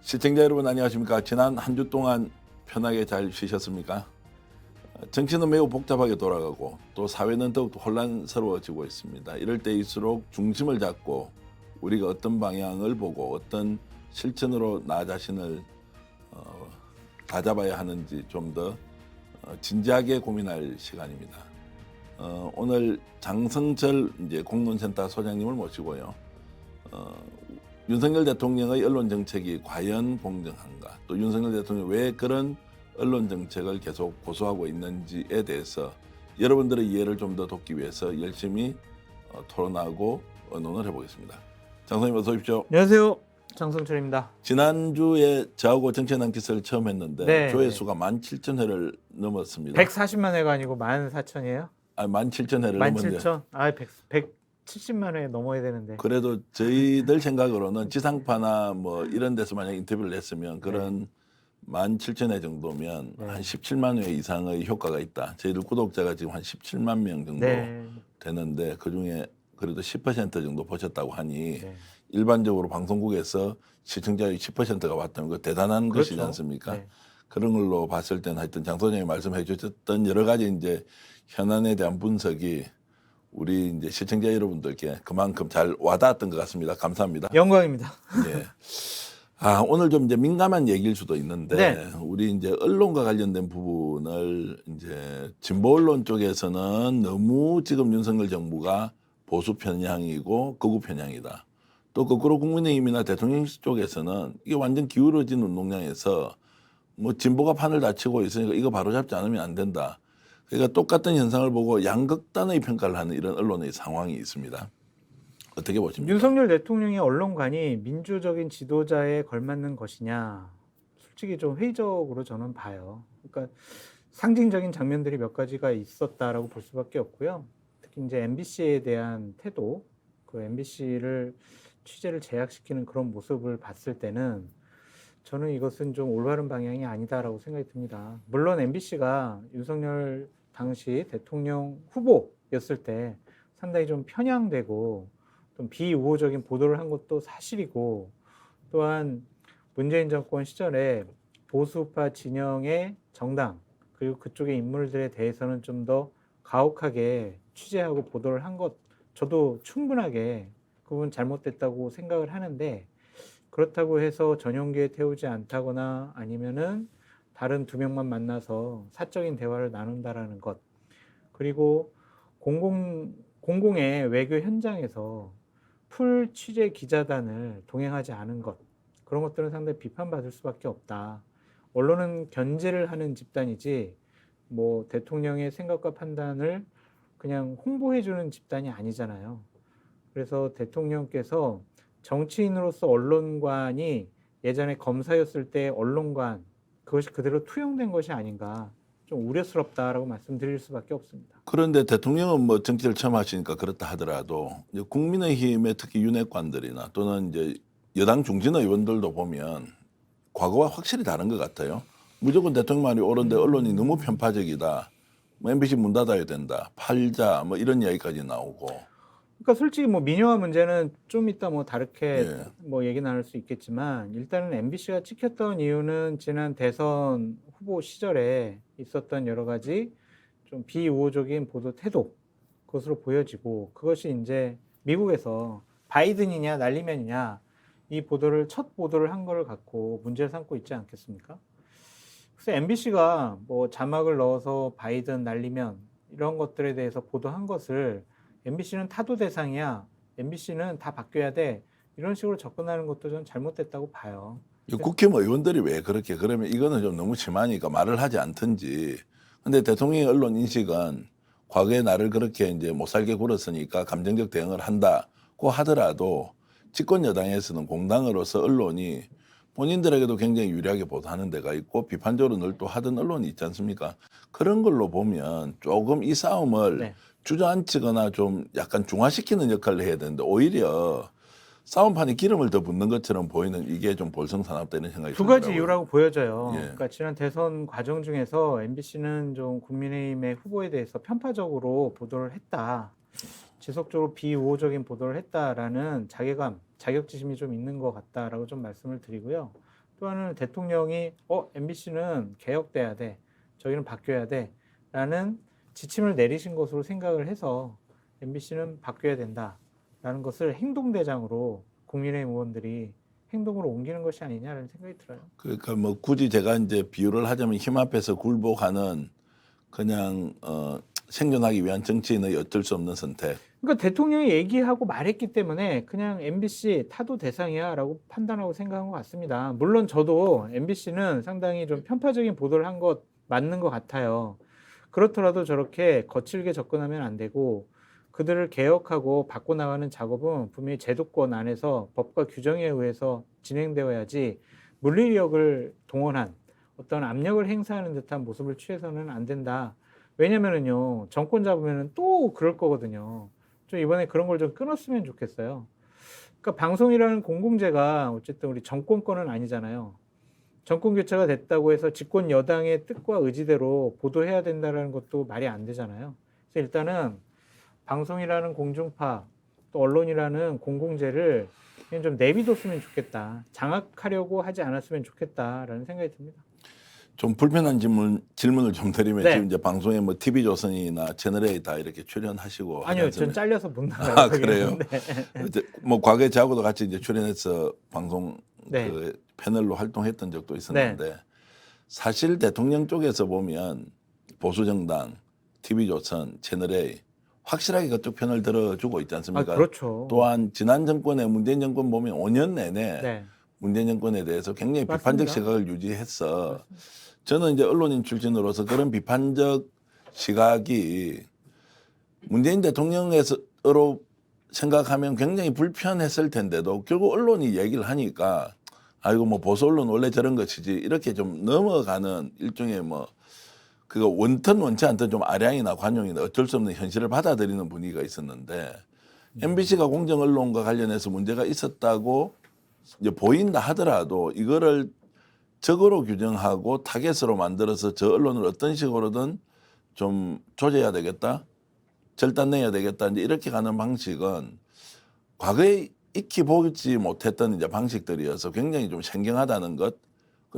시청자 여러분 안녕하십니까? 지난 한 주 동안 편하게 잘 쉬셨습니까? 정치는 매우 복잡하게 돌아가고 또 사회는 더욱 혼란스러워지고 있습니다. 이럴 때일수록 중심을 잡고 우리가 어떤 방향을 보고 어떤 실천으로 나 자신을 다잡아야 하는지 좀 더 진지하게 고민할 시간입니다. 오늘 장성철 공론센터 소장님을 모시고요. 윤석열 대통령의 언론 정책이 과연 공정한가? 또 윤석열 대통령이 왜 그런 언론 정책을 계속 고수하고 있는지에 대해서 여러분들의 이해를 좀 더 돕기 위해서 열심히 토론하고 논의를 해보겠습니다. 장소님 어서 오십시오. 안녕하세요. 장성철입니다. 지난주에 저하고 정치난 기사를 처음 했는데 네, 조회수가 17,000회를 넘었습니다. 140만 회가 아니고 14,000이에요? 아, 17,000회를 넘었는데 17,000? 아, 170만 회 넘어야 되는데. 그래도 저희들 생각으로는 지상파나 뭐 이런 데서 만약 인터뷰를 했으면 그런 17,000회 정도면 한 17만 회 이상의 효과가 있다. 저희들 구독자가 지금 한 17만 명 정도 되는데 그중에 그래도 10% 정도 보셨다고 하니 일반적으로 방송국에서 시청자의 10%가 왔다면 그 대단한 그렇죠. 것이지 않습니까? 그런 걸로 봤을 때는 하여튼 장 소장님이 말씀해 주셨던 여러 가지 이제 현안에 대한 분석이 우리 이제 시청자 여러분들께 그만큼 잘 와닿았던 것 같습니다. 감사합니다. 영광입니다. 예. 아, 오늘 좀 이제 민감한 얘기일 수도 있는데 우리 이제 언론과 관련된 부분을 이제 진보 언론 쪽에서는 너무 지금 윤석열 정부가 보수 편향이고 극우 편향이다. 또 거꾸로 국민의힘이나 대통령 쪽에서는 이게 완전 기울어진 운동장에서 뭐 진보가 판을 다치고 있으니까 이거 바로잡지 않으면 안 된다. 그러니까 똑같은 현상을 보고 양극단의 평가를 하는 이런 언론의 상황이 있습니다. 어떻게 보십니까? 윤석열 대통령의 언론관이 민주적인 지도자에 걸맞는 것이냐, 솔직히 좀 회의적으로 저는 봐요. 그러니까 상징적인 장면들이 몇 가지가 있었다라고 볼 수밖에 없고요. 특히 이제 MBC에 대한 태도, 그 MBC를 취재를 제약시키는 그런 모습을 봤을 때는 저는 이것은 좀 올바른 방향이 아니다라고 생각이 듭니다. 물론 MBC가 윤석열 당시 대통령 후보였을 때 상당히 좀 편향되고 좀 비우호적인 보도를 한 것도 사실이고, 또한 문재인 정권 시절에 보수파 진영의 정당 그리고 그쪽의 인물들에 대해서는 좀 더 가혹하게 취재하고 보도를 한 것, 저도 충분하게 그건 잘못됐다고 생각을 하는데, 그렇다고 해서 전용기에 태우지 않다거나 아니면은 다른 두 명만 만나서 사적인 대화를 나눈다라는 것, 그리고 공공의 외교 현장에서 풀 취재 기자단을 동행하지 않은 것, 그런 것들은 상당히 비판받을 수밖에 없다. 언론은 견제를 하는 집단이지 뭐 대통령의 생각과 판단을 그냥 홍보해주는 집단이 아니잖아요. 그래서 대통령께서 정치인으로서 언론관이 예전에 검사였을 때 언론관, 그것이 그대로 투영된 것이 아닌가, 좀 우려스럽다라고 말씀드릴 수밖에 없습니다. 그런데 대통령은 뭐 정치를 처음 하시니까 그렇다 하더라도 이제 국민의힘의 특히 윤핵관들이나 또는 이제 여당 중진 의원들도 보면 과거와 확실히 다른 것 같아요. 무조건 대통령 말이 옳은데 언론이 너무 편파적이다. 뭐 MBC 문 닫아야 된다. 팔자 뭐 이런 이야기까지 나오고. 그러니까 솔직히 뭐 민영화 문제는 좀 이따 뭐 다르게 뭐 얘기 나눌 수 있겠지만, 일단은 MBC가 찍혔던 이유는 지난 대선 후보 시절에 있었던 여러 가지 좀 비우호적인 보도 태도, 그것으로 보여지고, 그것이 이제 미국에서 바이든이냐 날리면이냐 이 보도를 첫 보도를 한 거를 갖고 문제를 삼고 있지 않겠습니까? 그래서 MBC가 뭐 자막을 넣어서 바이든 날리면 이런 것들에 대해서 보도한 것을 MBC는 타도 대상이야, MBC는 다 바뀌어야 돼, 이런 식으로 접근하는 것도 좀 잘못됐다고 봐요. 국힘 의원들이 왜 그렇게 그러면 이거는 좀 너무 심하니까 말을 하지 않든지. 근데 대통령의 언론 인식은 과거에 나를 그렇게 이제 못 살게 굴었으니까 감정적 대응을 한다고 하더라도 집권 여당에서는 공당으로서 언론이 본인들에게도 굉장히 유리하게 보도하는 데가 있고 비판적으로 늘 또 하던 언론이 있지 않습니까? 그런 걸로 보면 조금 이 싸움을 주저앉히거나 좀 약간 중화시키는 역할을 해야 되는데 오히려 싸움판에 기름을 더 붓는 것처럼 보이는 이게 좀 볼성사납다는 생각이 두 가지 들더라고요. 이유라고 보여져요. 그러니까 지난 대선 과정 중에서 MBC는 좀 국민의힘의 후보에 대해서 편파적으로 보도를 했다, 지속적으로 비우호적인 보도를 했다라는 자괴감, 자격지심이 좀 있는 것 같다라고 좀 말씀을 드리고요. 또 하나는 대통령이 MBC는 개혁돼야 돼, 저희는 바뀌어야 돼라는 지침을 내리신 것으로 생각을 해서 MBC는 바뀌어야 된다라는 것을 행동대장으로 국민의힘 의원들이 행동으로 옮기는 것이 아니냐라는 생각이 들어요. 그러니까 뭐 굳이 제가 이제 비유를 하자면 힘 앞에서 굴복하는 그냥 생존하기 위한 정치인의 어쩔 수 없는 선택. 그러니까 대통령이 얘기하고 말했기 때문에 그냥 MBC 타도 대상이야라고 판단하고 생각한 것 같습니다. 물론 저도 MBC는 상당히 좀 편파적인 보도를 한 것 맞는 것 같아요. 그렇더라도 저렇게 거칠게 접근하면 안 되고 그들을 개혁하고 바꿔나가는 작업은 분명히 제도권 안에서 법과 규정에 의해서 진행되어야지 물리력을 동원한 어떤 압력을 행사하는 듯한 모습을 취해서는 안 된다. 왜냐면은요, 정권 잡으면 또 그럴 거거든요. 좀 이번에 그런 걸 좀 끊었으면 좋겠어요. 그러니까 방송이라는 공공재가 어쨌든 우리 정권권은 아니잖아요. 정권 교체가 됐다고 해서 집권 여당의 뜻과 의지대로 보도해야 된다는 것도 말이 안 되잖아요. 그래서 일단은 방송이라는 공중파, 또 언론이라는 공공재를 그냥 좀 내비뒀으면 좋겠다. 장악하려고 하지 않았으면 좋겠다라는 생각이 듭니다. 좀 불편한 질문을 좀 드리면 네. 지금 이제 방송에 뭐 TV조선이나 채널A 다 이렇게 출연하시고 아니요, 하지 전 않습니까? 잘려서 못 나가요. 아, 그래요? 네. 이제 뭐 과거에 저하고도 같이 이제 출연해서 방송 네. 그 패널로 활동했던 적도 있었는데 사실 대통령 쪽에서 보면 보수정당, TV조선, 채널A 확실하게 그쪽 편을 들어주고 있지 아, 않습니까? 그렇죠. 또한 지난 정권의 문재인 정권 보면 5년 내내 네. 문재인 정권에 대해서 굉장히 맞습니다. 비판적 시각을 유지해서 맞습니다. 저는 이제 언론인 출신으로서 그런 비판적 시각이 문재인 대통령으로 생각하면 굉장히 불편했을 텐데도 결국 언론이 얘기를 하니까 아이고 뭐 보수 언론 원래 저런 것이지 이렇게 좀 넘어가는 일종의 뭐 그거 원튼 원치 않든 좀 아량이나 관용이나 어쩔 수 없는 현실을 받아들이는 분위기가 있었는데 MBC가 공정 언론과 관련해서 문제가 있었다고 이제 보인다 하더라도 이거를 적으로 규정하고 타겟으로 만들어서 저 언론을 어떤 식으로든 좀 조져야 되겠다, 절단내야 되겠다 이제 이렇게 가는 방식은 과거에 익히 보지 못했던 이제 방식들이어서 굉장히 좀 생경하다는 것.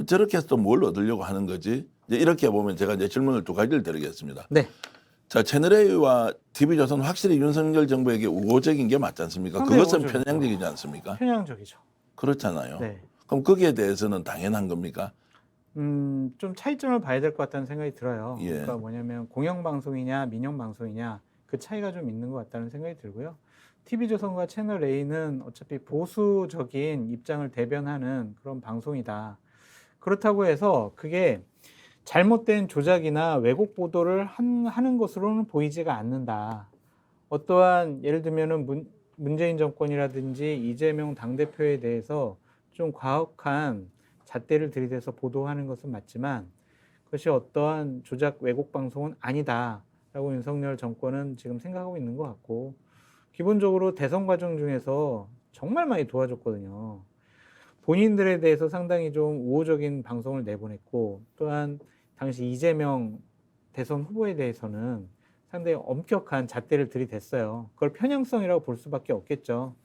저렇게 해서 또 뭘 얻으려고 하는 거지? 이제 이렇게 보면 제가 이제 질문을 두 가지를 드리겠습니다. 네. 자, 채널A와 TV조선 확실히 윤석열 정부에게 우호적인 게 맞지 않습니까? 상당히 그것은 우호적이죠. 편향적이지 않습니까? 편향적이죠. 그렇잖아요. 네. 그럼 거기에 대해서는 당연한 겁니까? 좀 차이점을 봐야 될 것 같다는 생각이 들어요. 예. 그러니까 뭐냐면 공영방송이냐 민영방송이냐 그 차이가 좀 있는 것 같다는 생각이 들고요. TV조선과 채널A는 어차피 보수적인 입장을 대변하는 그런 방송이다. 그렇다고 해서 그게 잘못된 조작이나 왜곡 보도를 하는 것으로는 보이지가 않는다. 어떠한 예를 들면은 문재인 정권이라든지 이재명 당대표에 대해서 좀 과혹한 잣대를 들이대서 보도하는 것은 맞지만 그것이 어떠한 조작 왜곡 방송은 아니다라고 윤석열 정권은 지금 생각하고 있는 것 같고 기본적으로 대선 과정 중에서 정말 많이 도와줬거든요. 본인들에 대해서 상당히 좀 우호적인 방송을 내보냈고 또한 당시 이재명 대선 후보에 대해서는 상당히 엄격한 잣대를 들이댔어요. 그걸 편향성이라고 볼 수밖에 없겠죠.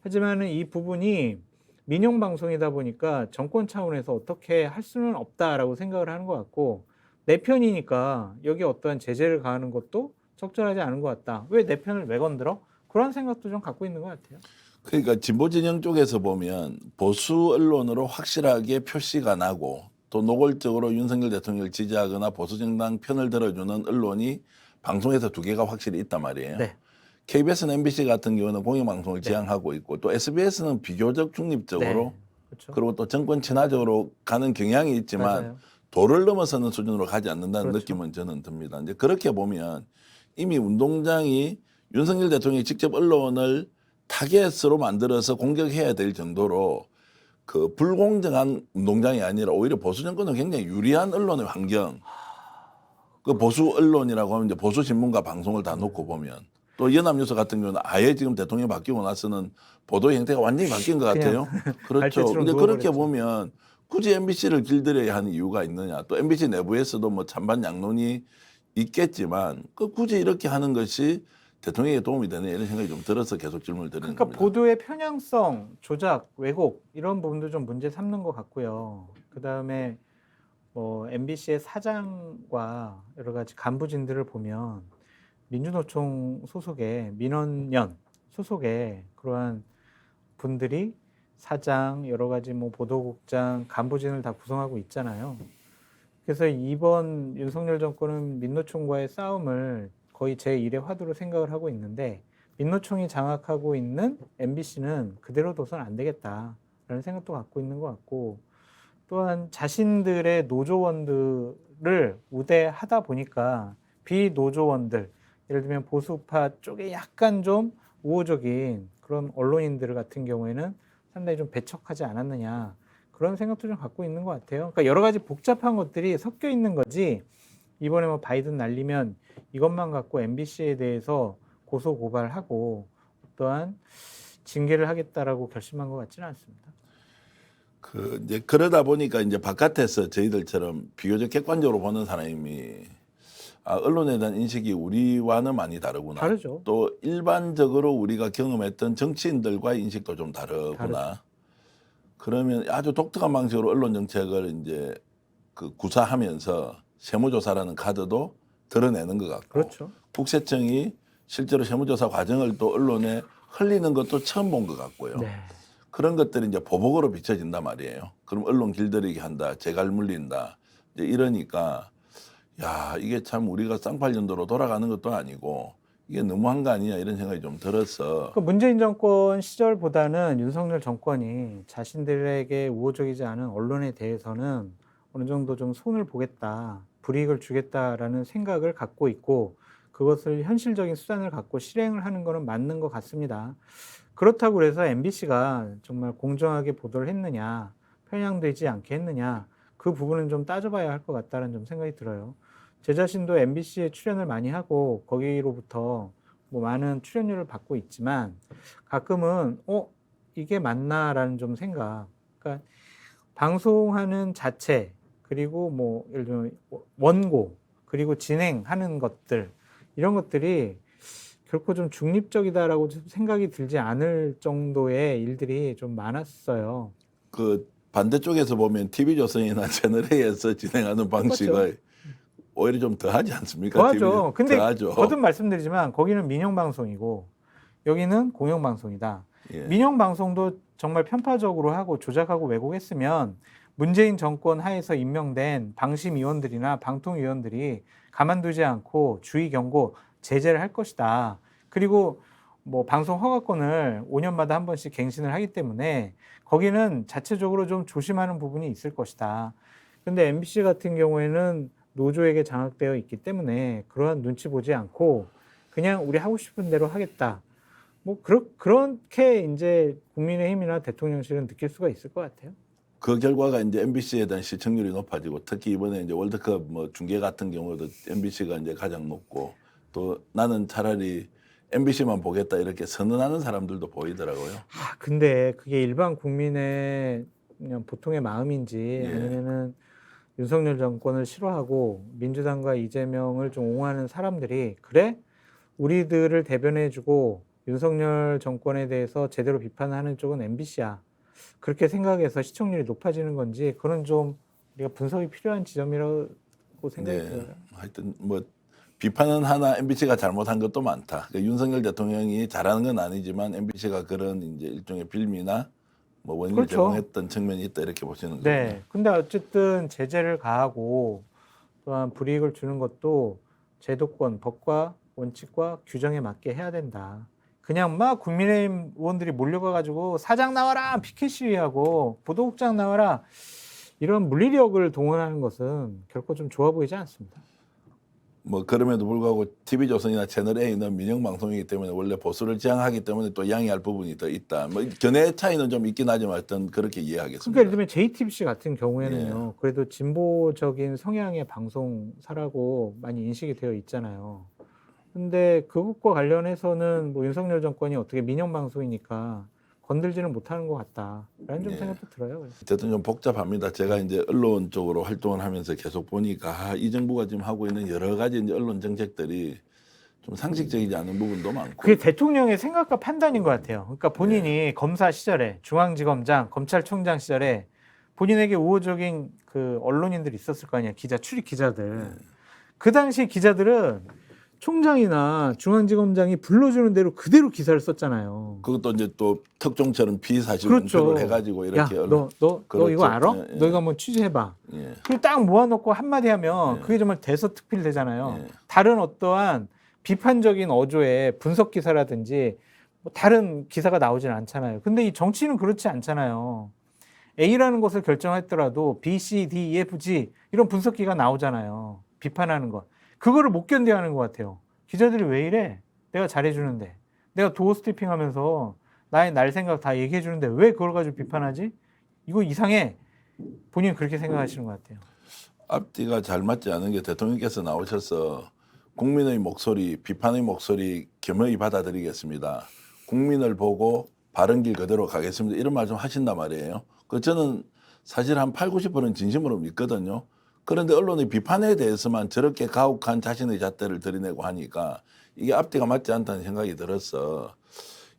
하지만은 이 부분이 민영 방송이다 보니까 정권 차원에서 어떻게 할 수는 없다라고 생각을 하는 것 같고 내 편이니까 여기 어떠한 제재를 가하는 것도 적절하지 않은 것 같다. 왜 내 편을 왜 건드려? 그런 생각도 좀 갖고 있는 것 같아요. 그러니까 진보 진영 쪽에서 보면 보수 언론으로 확실하게 표시가 나고 또 노골적으로 윤석열 대통령을 지지하거나 보수 정당 편을 들어주는 언론이 방송에서 두 개가 확실히 있단 말이에요. 네. KBS는 MBC 같은 경우는 공영방송을 네. 지향하고 있고 또 SBS는 비교적 중립적으로 네. 그렇죠. 그리고 또 정권 친화적으로 가는 경향이 있지만 맞아요. 도를 넘어서는 수준으로 가지 않는다는 그렇죠. 느낌은 저는 듭니다. 이제 그렇게 보면 이미 운동장이 윤석열 대통령이 직접 언론을 타겟으로 만들어서 공격해야 될 정도로 그 불공정한 운동장이 아니라 오히려 보수 정권은 굉장히 유리한 언론의 환경. 그 보수 언론이라고 하면 이제 보수 신문과 방송을 다 놓고 보면 또 연합뉴스 같은 경우는 아예 지금 대통령이 바뀌고 나서는 보도 형태가 완전히 바뀐 것 같아요. 그렇죠. 갈대처럼 근데 그렇게 누워버렸죠. 보면 굳이 MBC를 길들여야 하는 이유가 있느냐. 또 MBC 내부에서도 뭐 찬반 양론이 있겠지만 그 굳이 이렇게 하는 것이 대통령에게 도움이 되는 이런 생각이 좀 들어서 계속 질문을 드리는 그러니까 겁니다. 보도의 편향성, 조작, 왜곡 이런 부분도 좀 문제 삼는 것 같고요. 그 다음에 뭐 MBC의 사장과 여러 가지 간부진들을 보면 민주노총 소속의 민원연 소속의 그러한 분들이 사장, 여러 가지 뭐 보도국장, 간부진을 다 구성하고 있잖아요. 그래서 이번 윤석열 정권은 민노총과의 싸움을 거의 제1의 화두로 생각을 하고 있는데 민노총이 장악하고 있는 MBC는 그대로 둬선 안 되겠다라는 생각도 갖고 있는 것 같고 또한 자신들의 노조원들을 우대하다 보니까 비노조원들 예를 들면 보수파 쪽에 약간 좀 우호적인 그런 언론인들 같은 경우에는 상당히 좀 배척하지 않았느냐 그런 생각도 좀 갖고 있는 것 같아요. 그러니까 여러 가지 복잡한 것들이 섞여 있는 거지 이번에 뭐 바이든 날리면 이것만 갖고 MBC에 대해서 고소 고발하고 또한 징계를 하겠다라고 결심한 것 같지는 않습니다. 이제 그러다 보니까 이제 바깥에서 저희들처럼 비교적 객관적으로 보는 사람이 언론에 대한 인식이 우리와는 많이 다르구나. 다르죠. 또 일반적으로 우리가 경험했던 정치인들과 인식도 좀 다르구나. 다르죠. 그러면 아주 독특한 방식으로 언론 정책을 이제 구사하면서 세무조사라는 카드도 드러내는 것 같고 그렇죠. 국세청이 실제로 세무조사 과정을 또 언론에 흘리는 것도 처음 본 것 같고요. 네. 그런 것들이 이제 보복으로 비춰진단 말이에요. 그럼 언론 길들이기 한다, 재갈 물린다, 이제 이러니까 야 이게 참 우리가 쌍팔년도로 돌아가는 것도 아니고 이게 너무한 거 아니냐 이런 생각이 좀 들어서 그 문재인 정권 시절보다는 윤석열 정권이 자신들에게 우호적이지 않은 언론에 대해서는 어느 정도 좀 손을 보겠다, 불이익을 주겠다라는 생각을 갖고 있고 그것을 현실적인 수단을 갖고 실행을 하는 것은 맞는 것 같습니다. 그렇다고 해서 MBC가 정말 공정하게 보도를 했느냐, 편향되지 않게 했느냐, 그 부분은 좀 따져봐야 할 것 같다는 좀 생각이 들어요. 제 자신도 MBC에 출연을 많이 하고 거기로부터 뭐 많은 출연료를 받고 있지만 가끔은 이게 맞나라는 좀 생각. 그러니까 방송하는 자체 그리고 뭐 예를 들면 원고 그리고 진행하는 것들 이런 것들이 결코 좀 중립적이다라고 생각이 들지 않을 정도의 일들이 좀 많았어요. 그 반대쪽에서 보면 TV조선이나 채널A에서 진행하는 방식을 오히려 좀 더하지 않습니까? 더하죠. 근데 더하죠. 거듭 말씀드리지만 거기는 민영방송이고 여기는 공영방송이다. 예. 민영방송도 정말 편파적으로 하고 조작하고 왜곡했으면 문재인 정권 하에서 임명된 방심위원들이나 방통위원들이 가만두지 않고 주의 경고 제재를 할 것이다. 그리고 뭐 방송 허가권을 5년마다 한 번씩 갱신을 하기 때문에 거기는 자체적으로 좀 조심하는 부분이 있을 것이다. 근데 MBC 같은 경우에는 노조에게 장악되어 있기 때문에 그러한 눈치 보지 않고 그냥 우리 하고 싶은 대로 하겠다. 뭐 그렇게 이제 국민의힘이나 대통령실은 느낄 수가 있을 것 같아요. 그 결과가 이제 MBC에 대한 시청률이 높아지고 특히 이번에 이제 월드컵 뭐 중계 같은 경우도 MBC가 이제 가장 높고 또 나는 차라리 MBC만 보겠다 이렇게 선언하는 사람들도 보이더라고요. 근데 그게 일반 국민의 그냥 보통의 마음인지 예. 아니면은 윤석열 정권을 싫어하고 민주당과 이재명을 좀 옹호하는 사람들이 그래? 우리들을 대변해주고 윤석열 정권에 대해서 제대로 비판하는 쪽은 MBC야. 그렇게 생각해서 시청률이 높아지는 건지 그런 좀 우리가 분석이 필요한 지점이라고 생각이 들어요. 하여튼 뭐 비판은 하나 MBC가 잘못한 것도 많다. 그러니까 윤석열 대통령이 잘하는 건 아니지만 MBC가 그런 이제 일종의 빌미나 뭐 원인을 그렇죠. 제공했던 측면이 있다 이렇게 보시는 거죠. 네. 근데 어쨌든 제재를 가하고 또한 불이익을 주는 것도 제도권, 법과 원칙과 규정에 맞게 해야 된다. 그냥 막 국민의힘 의원들이 몰려가가지고 사장 나와라, 피켓 시위하고 보도국장 나와라 이런 물리력을 동원하는 것은 결코 좀 좋아 보이지 않습니다. 뭐 그럼에도 불구하고 TV조선이나 채널A는 민영 방송이기 때문에 원래 보수를 지향하기 때문에 또 양해할 부분이 더 있다. 뭐 견해 차이는 좀 있긴 하지만 일단 그렇게 이해하겠습니다. 그러니까 예를 들면 JTBC 같은 경우에는요. 그래도 진보적인 성향의 방송사라고 많이 인식이 되어 있잖아요. 근데 그것과 관련해서는 뭐 윤석열 정권이 어떻게 민영 방송이니까 건들지는 못하는 것 같다라는 좀 생각도 들어요. 그래서. 어쨌든 좀 복잡합니다. 제가 이제 언론 쪽으로 활동을 하면서 계속 보니까 이 정부가 지금 하고 있는 여러 가지 이제 언론 정책들이 좀 상식적이지 않은 부분도 많고. 그게 대통령의 생각과 판단인 것 같아요. 그러니까 본인이 검사 시절에 중앙지검장, 검찰총장 시절에 본인에게 우호적인 그 언론인들이 있었을 거 아니야. 출입 기자들. 그 당시 기자들은 총장이나 중앙지검장이 불러주는 대로 그대로 기사를 썼잖아요. 그것도 이제 또 특종처럼 비사실 그렇죠. 공표를 해가지고 이렇게 야, 너 그렇죠. 이거 알아? 예, 예. 너 이거 한번 취재해봐. 예. 그리고 딱 모아놓고 한마디 하면 예. 그게 정말 대서특필되잖아요. 예. 다른 어떠한 비판적인 어조의 분석 기사라든지 뭐 다른 기사가 나오진 않잖아요. 근데 이 정치는 그렇지 않잖아요. A라는 것을 결정했더라도 B, C, D, E, F, G 이런 분석기가 나오잖아요. 비판하는 것. 그거를 못 견뎌하는 것 같아요. 기자들이 왜 이래? 내가 잘해주는데. 내가 도어 스태핑하면서 나의 날 생각 다 얘기해주는데 왜 그걸 가지고 비판하지? 이거 이상해. 본인은 그렇게 생각하시는 것 같아요. 앞뒤가 잘 맞지 않은 게 대통령께서 나오셔서 국민의 목소리, 비판의 목소리 겸허히 받아들이겠습니다. 국민을 보고 바른 길 그대로 가겠습니다. 이런 말씀 하신단 말이에요. 그 저는 사실 한 8, 90%는 진심으로 믿거든요. 그런데 언론의 비판에 대해서만 저렇게 가혹한 자신의 잣대를 들이내고 하니까 이게 앞뒤가 맞지 않다는 생각이 들어서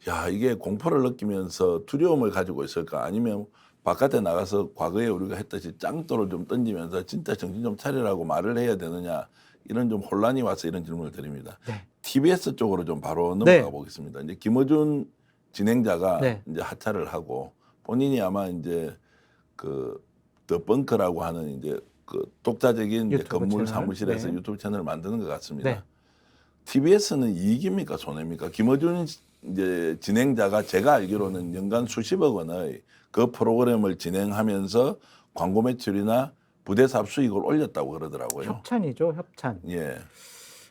야, 이게 공포를 느끼면서 두려움을 가지고 있을까? 아니면 바깥에 나가서 과거에 우리가 했듯이 짱돌을 좀 던지면서 진짜 정신 좀 차리라고 말을 해야 되느냐? 이런 좀 혼란이 와서 이런 질문을 드립니다. 네. TBS 쪽으로 좀 바로 넘어가 네. 보겠습니다. 이제 김어준 진행자가 네. 이제 하차를 하고 본인이 아마 이제 그 더 벙커라고 하는 이제 그 독자적인 이제 유튜브 건물 채널. 사무실에서 네. 유튜브 채널을 만드는 것 같습니다. 네. TBS는 이익입니까 손해입니까? 김어준 이제 진행자가 제가 알기로는 연간 수십억 원의 그 프로그램을 진행하면서 광고 매출이나 부대 사업 수익을 올렸다고 그러더라고요. 협찬이죠, 협찬. 예,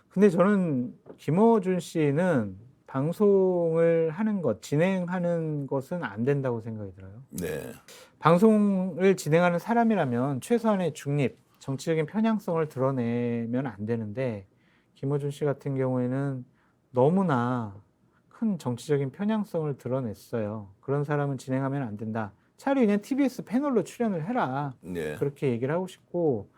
근데 저는 김어준 씨는 방송을 하는 것, 진행하는 것은 안 된다고 생각이 들어요. 네, 방송을 진행하는 사람이라면 최소한의 중립, 정치적인 편향성을 드러내면 안 되는데 김어준 씨 같은 경우에는 너무나 큰 정치적인 편향성을 드러냈어요. 그런 사람은 진행하면 안 된다. 차라리 그냥 TBS 패널로 출연을 해라. 네, 그렇게 얘기를 하고 싶고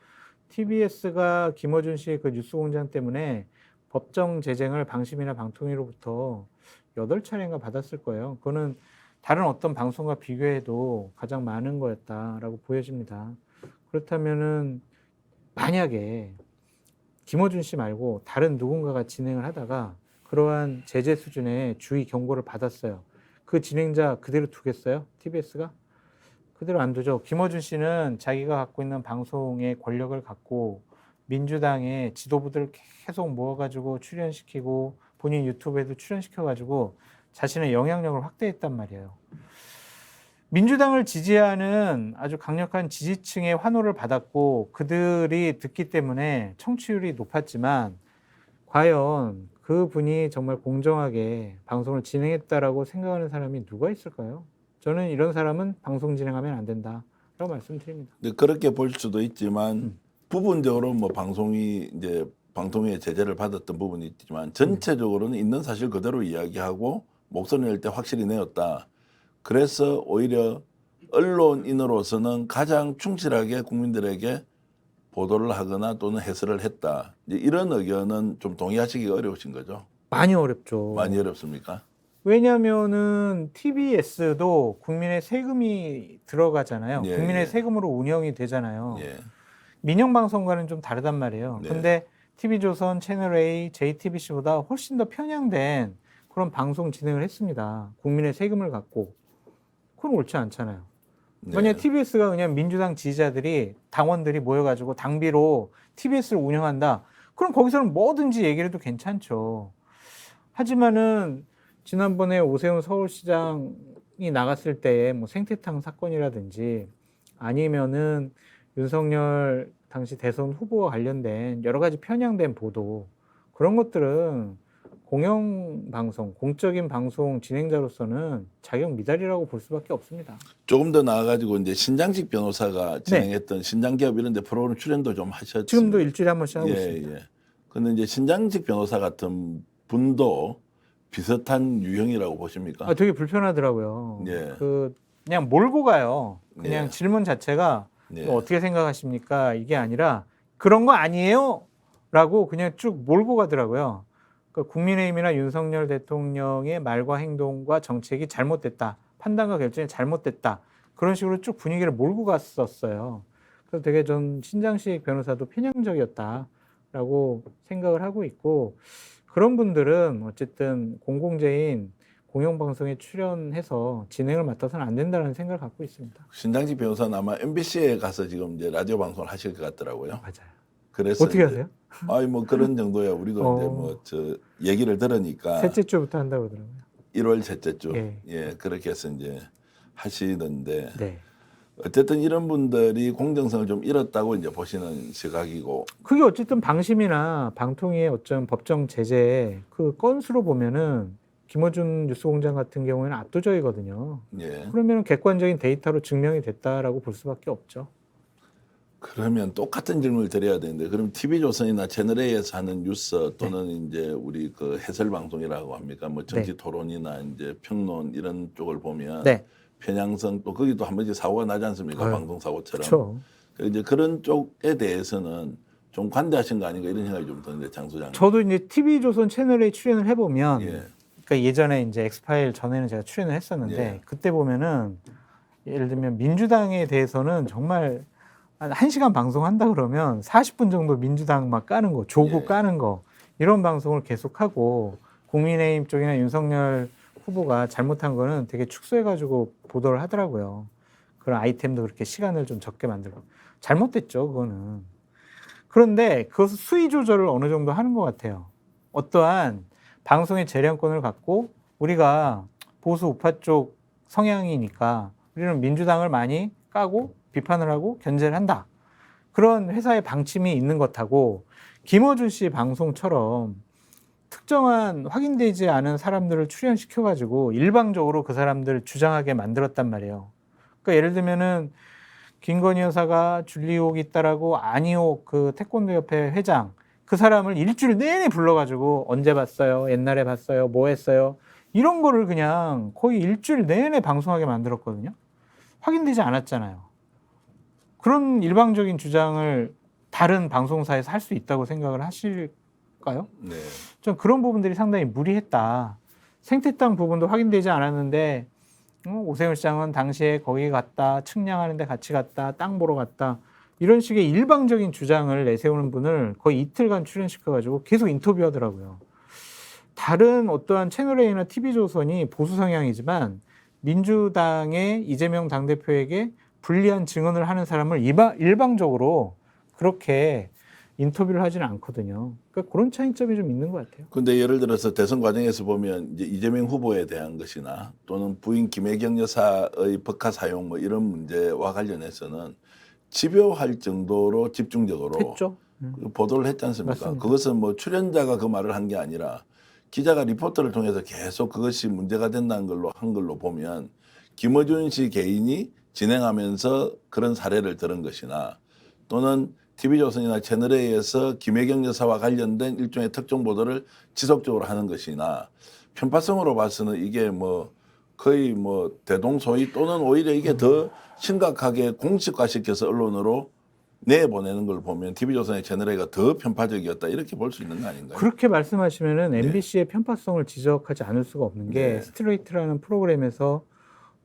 TBS가 김어준 씨의 그 뉴스공장 때문에 법정 재쟁을 방심이나 방통위로부터 8차례인가 받았을 거예요. 그거는 다른 어떤 방송과 비교해도 가장 많은 거였다라고 보여집니다. 그렇다면은 만약에 김어준 씨 말고 다른 누군가가 진행을 하다가 그러한 제재 수준의 주의 경고를 받았어요. 그 진행자 그대로 두겠어요? TBS가? 그대로 안 두죠. 김어준 씨는 자기가 갖고 있는 방송의 권력을 갖고 민주당의 지도부들을 계속 모아가지고 출연시키고 본인 유튜브에도 출연시켜가지고 자신의 영향력을 확대했단 말이에요. 민주당을 지지하는 아주 강력한 지지층의 환호를 받았고 그들이 듣기 때문에 청취율이 높았지만 과연 그분이 정말 공정하게 방송을 진행했다라고 생각하는 사람이 누가 있을까요? 저는 이런 사람은 방송 진행하면 안 된다라고 말씀드립니다. 근데 그렇게 볼 수도 있지만 부분적으로 뭐 방송이 이제 방통위의 제재를 받았던 부분이 있지만 전체적으로는 있는 사실 그대로 이야기하고 목소리 낼 때 확실히 내었다. 그래서 오히려 언론인으로서는 가장 충실하게 국민들에게 보도를 하거나 또는 해설을 했다. 이제 이런 의견은 좀 동의하시기가 어려우신 거죠? 많이 어렵죠. 많이 어렵습니까? 왜냐하면은 TBS도 국민의 세금이 들어가잖아요. 예, 국민의 예. 세금으로 운영이 되잖아요. 예. 민영 방송과는 좀 다르단 말이에요. 네. 근데 TV조선, 채널A, JTBC보다 훨씬 더 편향된 그런 방송 진행을 했습니다. 국민의 세금을 갖고. 그건 옳지 않잖아요. 네. 만약 TBS가 그냥 민주당 지지자들이 당원들이 모여가지고 당비로 TBS를 운영한다. 그럼 거기서는 뭐든지 얘기를 해도 괜찮죠. 하지만은 지난번에 오세훈 서울시장이 나갔을 때 뭐 생태탕 사건이라든지 아니면은 윤석열 당시 대선 후보와 관련된 여러 가지 편향된 보도 그런 것들은 공영방송, 공적인 방송 진행자로서는 자격 미달이라고 볼 수밖에 없습니다. 조금 더 나아가지고 이제 신장식 변호사가 진행했던 신장기업 이런 데 프로그램 출연도 좀 하셨죠. 지금도 일주일에 한 번씩 하고 있습니다. 예. 근데 이제 신장식 변호사 같은 분도 비슷한 유형이라고 보십니까? 아, 되게 불편하더라고요. 예. 그냥 몰고 가요. 그냥 예. 질문 자체가 예. 어떻게 생각하십니까? 이게 아니라 그런 거 아니에요? 라고 그냥 쭉 몰고 가더라고요. 그러니까 국민의힘이나 윤석열 대통령의 말과 행동과 정책이 잘못됐다. 판단과 결정이 잘못됐다. 그런 식으로 쭉 분위기를 몰고 갔었어요. 그래서 되게 전 신장식 변호사도 편향적이었다라고 생각을 하고 있고, 그런 분들은 어쨌든 공공재인 공영방송에 출연해서 진행을 맡아서는 안 된다는 생각을 갖고 있습니다. 신장식 변호사는 아마 MBC에 가서 지금 이제 라디오 방송을 하실 것 같더라고요. 맞아요. 그래서 어떻게 이제 하세요? 아이 뭐 그런 정도야. 우리도 이제 뭐 저 얘기를 들으니까 셋째 주부터 한다고 그러더라고요. 1월 셋째 주 예. 예 그렇게 해서 이제 하시는데 네. 어쨌든 이런 분들이 공정성을 좀 잃었다고 이제 보시는 시각이고 그게 어쨌든 방심이나 방통위의 어떤 법정 제재 그 건수로 보면은 김어준 뉴스공장 같은 경우에는 압도적이거든요. 예 그러면 객관적인 데이터로 증명이 됐다라고 볼 수밖에 없죠. 그러면 똑같은 질문을 드려야 되는데 그럼 TV조선이나 채널A에서 하는 뉴스 또는 이제 우리 그 해설 방송이라고 합니까? 뭐 정치 네. 토론이나 이제 평론 이런 쪽을 보면 네. 편향성 또 거기도 한 번씩 사고가 나지 않습니까? 아유, 방송 사고처럼. 그렇죠. 이제 그런 쪽에 대해서는 좀 관대하신 거 아닌가 이런 생각이 좀 드는데 장 소장님. 저도 이제 TV조선 채널에 출연을 해보면, 예. 그러니까 예전에 이제 엑스파일 전에는 제가 출연을 했었는데, 예. 그때 보면은 예를 들면 민주당에 대해서는 정말 한 1시간 방송한다 그러면 40분 정도 민주당 막 까는 거, 조국 예. 까는 거, 이런 방송을 계속하고, 국민의힘 쪽이나 윤석열 후보가 잘못한 거는 되게 축소해가지고 보도를 하더라고요. 그런 아이템도 그렇게 시간을 좀 적게 만들고. 잘못됐죠, 그거는. 그런데 그것을 수위 조절을 어느 정도 하는 것 같아요. 어떠한 방송의 재량권을 갖고 우리가 보수 우파 쪽 성향이니까 우리는 민주당을 많이 까고 비판을 하고 견제를 한다. 그런 회사의 방침이 있는 것하고 김어준 씨 방송처럼 특정한 확인되지 않은 사람들을 출연시켜가지고 일방적으로 그 사람들을 주장하게 만들었단 말이에요. 그러니까 예를 들면은 김건희 여사가 줄리옥이 있다라고 안희옥 그 태권도 협회 회장 그 사람을 일주일 내내 불러가지고 언제 봤어요? 옛날에 봤어요? 뭐 했어요? 이런 거를 그냥 거의 일주일 내내 방송하게 만들었거든요. 확인되지 않았잖아요. 그런 일방적인 주장을 다른 방송사에서 할 수 있다고 생각을 하실까요? 네. 전 그런 부분들이 상당히 무리했다. 생태땅 부분도 확인되지 않았는데 오세훈 시장은 당시에 거기 갔다, 측량하는데 같이 갔다, 땅 보러 갔다. 이런 식의 일방적인 주장을 내세우는 분을 거의 이틀간 출연시켜가지고 계속 인터뷰하더라고요. 다른 어떠한 채널A나 TV조선이 보수 성향이지만 민주당의 이재명 당대표에게 불리한 증언을 하는 사람을 일방적으로 그렇게 인터뷰를 하지는 않거든요. 그러니까 그런 차이점이 좀 있는 것 같아요. 근데 예를 들어서 대선 과정에서 보면 이제 이재명 후보에 대한 것이나 또는 부인 김혜경 여사의 법카 사용 뭐 이런 문제와 관련해서는 집요할 정도로 집중적으로 했죠. 보도를 했지 않습니까? 맞습니다. 그것은 뭐 출연자가 그 말을 한 게 아니라 기자가 리포터를 통해서 계속 그것이 문제가 된다는 걸로 한 걸로 보면 김어준 씨 개인이 진행하면서 그런 사례를 들은 것이나 또는 TV조선이나 채널A에서 김혜경 여사와 관련된 일종의 특정 보도를 지속적으로 하는 것이나 편파성으로 봐서는 이게 뭐 거의 뭐 대동소이 또는 오히려 이게 더 심각하게 공식화시켜서 언론으로 내보내는 걸 보면 TV조선의 채널A가 더 편파적이었다 이렇게 볼 수 있는 거 아닌가요? 그렇게 말씀하시면은 MBC의 편파성을 지적하지 않을 수가 없는 게 네. 스트레이트라는 프로그램에서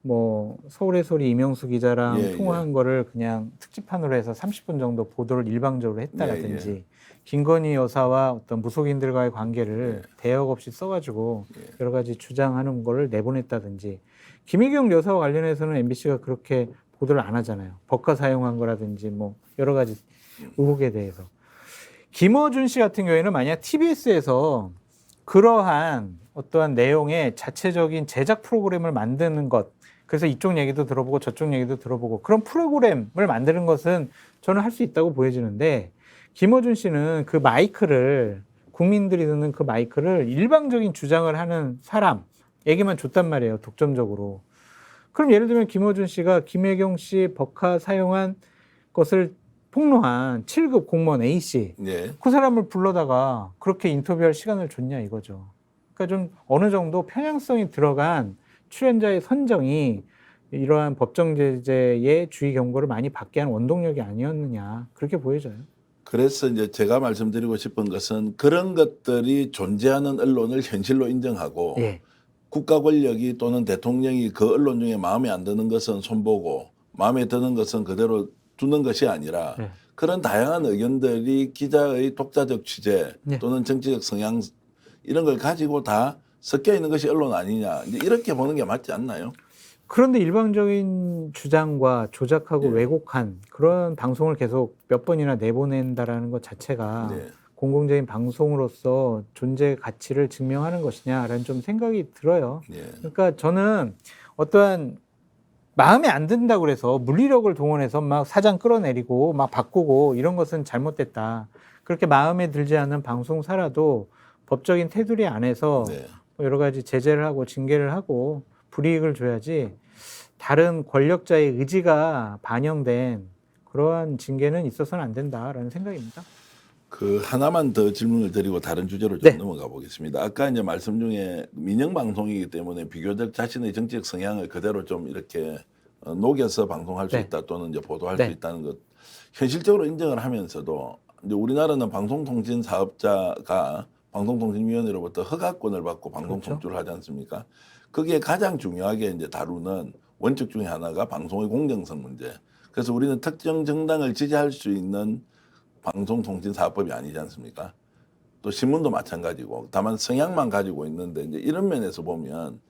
뭐 서울의 소리 이명수 기자랑 예, 통화한 거를 그냥 특집판으로 해서 30분 정도 보도를 일방적으로 했다라든지 예. 김건희 여사와 어떤 무속인들과의 관계를 대역 없이 써가지고 여러 가지 주장하는 거를 내보냈다든지 김혜경 여사와 관련해서는 MBC가 그렇게 보도를 안 하잖아요. 법카 사용한 거라든지 뭐 여러 가지 의혹에 대해서. 김어준 씨 같은 경우에는 만약 TBS에서 그러한 어떠한 내용의 자체적인 제작 프로그램을 만드는 것, 그래서 이쪽 얘기도 들어보고 저쪽 얘기도 들어보고 그런 프로그램을 만드는 것은 저는 할 수 있다고 보여지는데 김어준 씨는 그 마이크를 국민들이 듣는 그 마이크를 일방적인 주장을 하는 사람에게만 줬단 말이에요. 독점적으로. 그럼 예를 들면 김어준 씨가 김혜경 씨 법카 사용한 것을 폭로한 7급 공무원 A씨 예. 그 사람을 불러다가 그렇게 인터뷰할 시간을 줬냐 이거죠. 그러니까 좀 어느 정도 편향성이 들어간 출연자의 선정이 이러한 법정 제재의 주의 경고를 많이 받게 한 원동력이 아니었느냐 그렇게 보여져요. 그래서 이제 제가 말씀드리고 싶은 것은 그런 것들이 존재하는 언론을 현실로 인정하고 예. 국가 권력이 또는 대통령이 그 언론 중에 마음에 안 드는 것은 손보고 마음에 드는 것은 그대로 두는 것이 아니라 네. 그런 다양한 의견들이 기자의 독자적 취재 네. 또는 정치적 성향 이런 걸 가지고 다 섞여 있는 것이 언론 아니냐 이제 이렇게 보는 게 맞지 않나요? 그런데 일방적인 주장과 조작하고 예. 왜곡한 그런 방송을 계속 몇 번이나 내보낸다라는 것 자체가 네. 공공적인 방송으로서 존재 가치를 증명하는 것이냐라는 좀 생각이 들어요. 예. 그러니까 저는 어떠한 마음에 안 든다고 그래서 물리력을 동원해서 막 사장 끌어내리고 막 바꾸고 이런 것은 잘못됐다. 그렇게 마음에 들지 않는 방송사라도 법적인 테두리 안에서 네. 뭐 여러 가지 제재를 하고 징계를 하고 불이익을 줘야지 다른 권력자의 의지가 반영된 그러한 징계는 있어서는 안 된다라는 생각입니다. 그 하나만 더 질문을 드리고 다른 주제로 좀 네. 넘어가 보겠습니다. 아까 이제 말씀 중에 민영 방송이기 때문에 비교적 자신의 정치적 성향을 그대로 좀 이렇게 녹여서 방송할 수 네. 있다 또는 이제 보도할 네. 수 있다는 것 현실적으로 인정을 하면서도 이제 우리나라는 방송통신 사업자가 방송통신위원회로부터 허가권을 받고 방송 그렇죠. 통주를 하지 않습니까? 거기에 가장 중요하게 이제 다루는 원칙 중에 하나가 방송의 공정성 문제. 그래서 우리는 특정 정당을 지지할 수 있는 방송통신사업법이 아니지 않습니까? 또 신문도 마찬가지고 다만 성향만 가지고 있는데 이제 이런 면에서 보면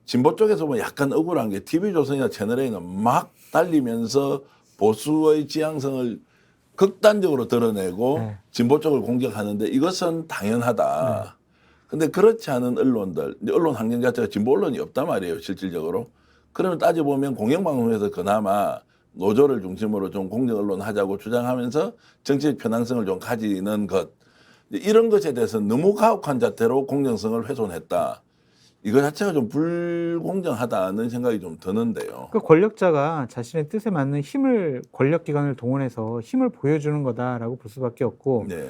진보 쪽에서 보면 약간 억울한 게 TV조선이나 채널A는 막 달리면서 보수의 지향성을 극단적으로 드러내고 네. 진보 쪽을 공격하는데 이것은 당연하다. 근데 그렇지 않은 언론들, 이제 언론 환경 자체가 진보 언론이 없단 말이에요, 실질적으로. 그러면 따져보면 공영방송에서 그나마 노조를 중심으로 좀 공정 언론 하자고 주장하면서 정치적 편향성을 좀 가지는 것. 이런 것에 대해서 너무 가혹한 자태로 공정성을 훼손했다. 이거 자체가 좀 불공정하다는 생각이 좀 드는데요. 그 권력자가 자신의 뜻에 맞는 힘을 권력기관을 동원해서 힘을 보여주는 거다라고 볼 수밖에 없고 네.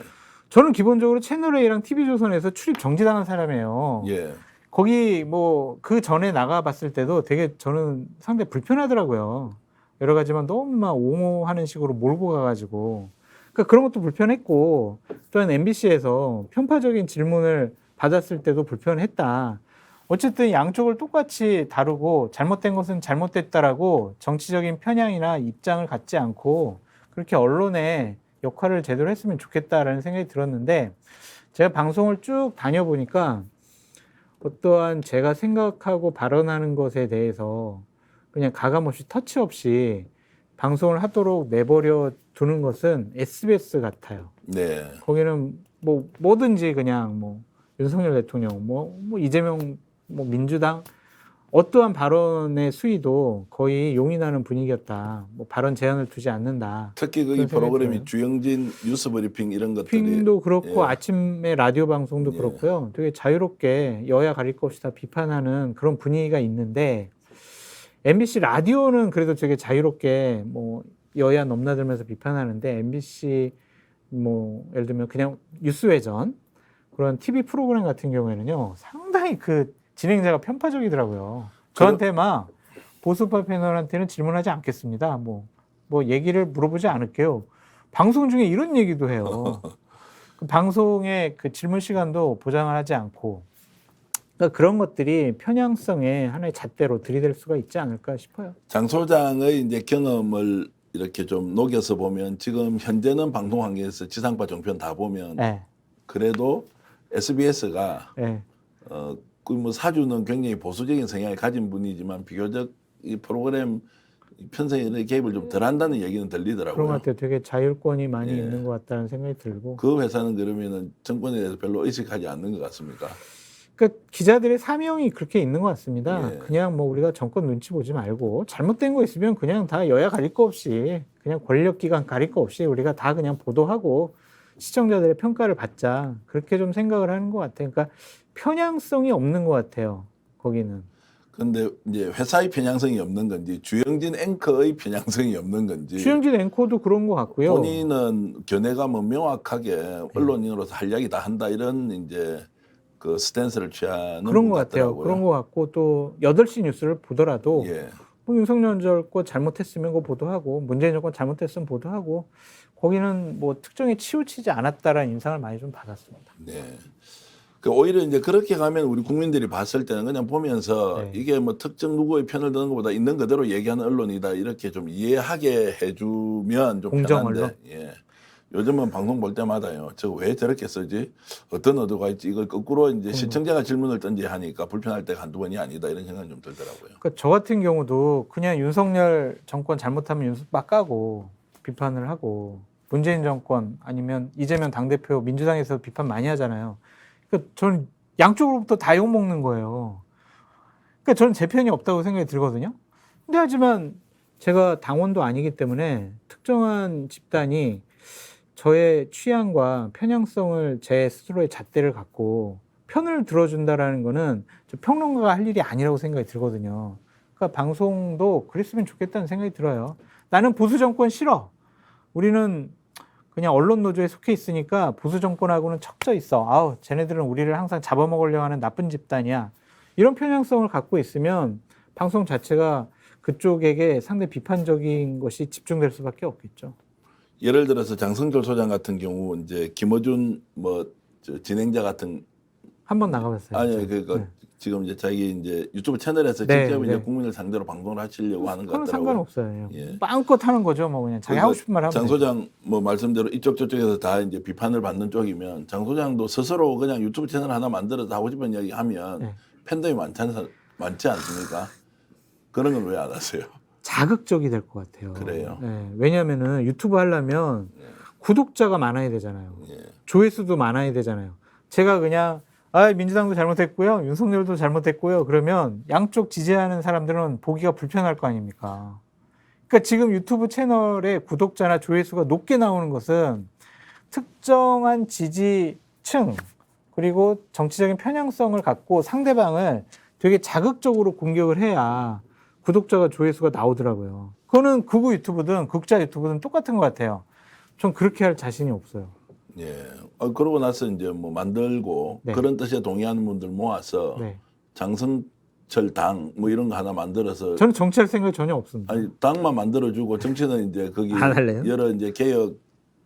저는 기본적으로 채널A랑 TV조선에서 출입 정지당한 사람이에요. 예. 거기 뭐 그 전에 나가봤을 때도 되게 저는 상당히 불편하더라고요. 여러 가지만 너무 막 옹호하는 식으로 몰고 가가지고 그러니까 그런 것도 불편했고 또한 MBC에서 편파적인 질문을 받았을 때도 불편했다. 어쨌든 양쪽을 똑같이 다루고 잘못된 것은 잘못됐다라고 정치적인 편향이나 입장을 갖지 않고 그렇게 언론의 역할을 제대로 했으면 좋겠다라는 생각이 들었는데 제가 방송을 쭉 다녀보니까 어떠한 제가 생각하고 발언하는 것에 대해서 그냥 가감없이 터치 없이 방송을 하도록 내버려 두는 것은 SBS 같아요. 네. 거기는 뭐 뭐든지 그냥 뭐 윤석열 대통령, 뭐 이재명, 뭐 민주당 어떠한 발언의 수위도 거의 용인하는 분위기였다. 뭐 발언 제한을 두지 않는다. 특히 그 이 그런 생각이 프로그램이 들어요. 주영진 뉴스 브리핑 이런 것들이 핑도 그렇고 예. 아침에 라디오 방송도 예. 그렇고요. 되게 자유롭게 여야 가릴 것 없이 다 비판하는 그런 분위기가 있는데 MBC 라디오는 그래도 되게 자유롭게 뭐 여야 넘나들면서 비판하는데 MBC 뭐 예를 들면 그냥 뉴스외전 그런 TV 프로그램 같은 경우에는요 상당히 그 진행자가 편파적이더라고요. 저한테 막 보수파 패널한테는 질문하지 않겠습니다. 뭐 얘기를 물어보지 않을게요. 방송 중에 이런 얘기도 해요. 그 방송의 그 질문 시간도 보장을 하지 않고 그러니까 그런 것들이 편향성의 하나의 잣대로 들이댈 수가 있지 않을까 싶어요. 장 소장의 이제 경험을 이렇게 좀 녹여서 보면 지금 현재는 방송 환경에서 지상파 종편 다 보면 네. 그래도 SBS가 네. 그 뭐 사주는 굉장히 보수적인 성향을 가진 분이지만 비교적 이 프로그램 편성에 개입을 좀 덜한다는 얘기는 그런 것 들리더라고요. 같아요. 되게 자율권이 많이 예. 있는 것 같다는 생각이 들고. 그 회사는 그러면은 정권에 대해서 별로 의식하지 않는 것 같습니까? 그러니까 기자들의 사명이 그렇게 있는 것 같습니다. 예. 그냥 뭐 우리가 정권 눈치 보지 말고 잘못된 거 있으면 그냥 다 여야 가릴 거 없이 그냥 권력기관 가릴 거 없이 우리가 다 그냥 보도하고 시청자들의 평가를 받자. 그렇게 좀 생각을 하는 것 같아요. 그러니까 편향성이 없는 것 같아요. 거기는. 근데 이제 회사의 편향성이 없는 건지 주영진 앵커의 편향성이 없는 건지 주영진 앵커도 그런 것 같고요. 본인은 견해가 뭐 명확하게 언론인으로서 할 이야기 다 한다 이런 이제 그 스탠스를 취하는 그런 것 것 같아요. 같더라고요. 그런 것 같고 또 8시 뉴스를 보더라도 예. 뭐 윤석열 정권 잘못했으면 그거 보도하고 문재인 정권 잘못했으면 보도하고 거기는 뭐 특정에 치우치지 않았다라는 인상을 많이 좀 받았습니다. 네. 그 오히려 이제 그렇게 가면 우리 국민들이 봤을 때는 그냥 보면서 네. 이게 뭐 특정 누구의 편을 드는 것보다 있는 그대로 얘기하는 언론이다 이렇게 좀 이해하게 해주면 좀 공정 편한데 언론? 예. 요즘은 방송 볼 때마다요. 저 왜 저렇게 쓰지? 어떤 의도가 있지? 이걸 거꾸로 이제 시청자가 질문을 던져야 하니까 불편할 때가 한두 번이 아니다 이런 생각이 좀 들더라고요. 그러니까 저 같은 경우도 그냥 윤석열 정권 잘못하면 막 까고 비판을 하고 문재인 정권 아니면 이재명 당대표 민주당에서 비판 많이 하잖아요. 그러니까 저는 양쪽으로부터 다 욕먹는 거예요. 그러니까 저는 제 편이 없다고 생각이 들거든요. 근데 하지만 제가 당원도 아니기 때문에 특정한 집단이 저의 취향과 편향성을 제 스스로의 잣대를 갖고 편을 들어준다라는 거는 저 평론가가 할 일이 아니라고 생각이 들거든요. 그러니까 방송도 그랬으면 좋겠다는 생각이 들어요. 나는 보수 정권 싫어. 우리는 그냥 언론 노조에 속해 있으니까 보수 정권하고는 척져 있어. 아우, 쟤네들은 우리를 항상 잡아먹으려고 하는 나쁜 집단이야. 이런 편향성을 갖고 있으면 방송 자체가 그쪽에게 상대 비판적인 것이 집중될 수밖에 없겠죠. 예를 들어서 장성철 소장 같은 경우 이제 김어준 저 진행자 같은 한번 나가봤어요. 아니 그러니까 네. 지금 이제 자기 이제 유튜브 채널에서 네, 직접 이제 네. 국민을 상대로 방송을 하시려고 하는 것 그건 같더라고요. 상관없어요. 예. 마음껏 하는 거죠. 뭐 그냥 자기 하고 싶은 말 하면 장 되죠. 소장 뭐 말씀대로 이쪽 저쪽에서 다 이제 비판을 받는 쪽이면 장 소장도 스스로 그냥 유튜브 채널 하나 만들어서 하고 싶은 이야기 하면 네. 팬덤이 많지 않습니까? 그런 건 왜 안 하세요? 자극적이 될 것 같아요. 그래요? 네. 왜냐하면은 유튜브 하려면 구독자가 많아야 되잖아요. 예. 조회수도 많아야 되잖아요. 제가 그냥 민주당도 잘못했고요, 윤석열도 잘못했고요. 그러면 양쪽 지지하는 사람들은 보기가 불편할 거 아닙니까? 그러니까 지금 유튜브 채널의 구독자나 조회수가 높게 나오는 것은 특정한 지지층 그리고 정치적인 편향성을 갖고 상대방을 되게 자극적으로 공격을 해야 구독자가 조회수가 나오더라고요. 그거는 극우 유튜브든 극자 유튜브든 똑같은 것 같아요. 전 그렇게 할 자신이 없어요. 예. 그러고 나서 이제 뭐 만들고 네. 그런 뜻에 동의하는 분들 모아서 네. 장성철 당 뭐 이런 거 하나 만들어서 저는 정치할 생각이 전혀 없습니다. 아니 당만 만들어주고 정치는 이제 거기 안 할래요? 여러 이제 개혁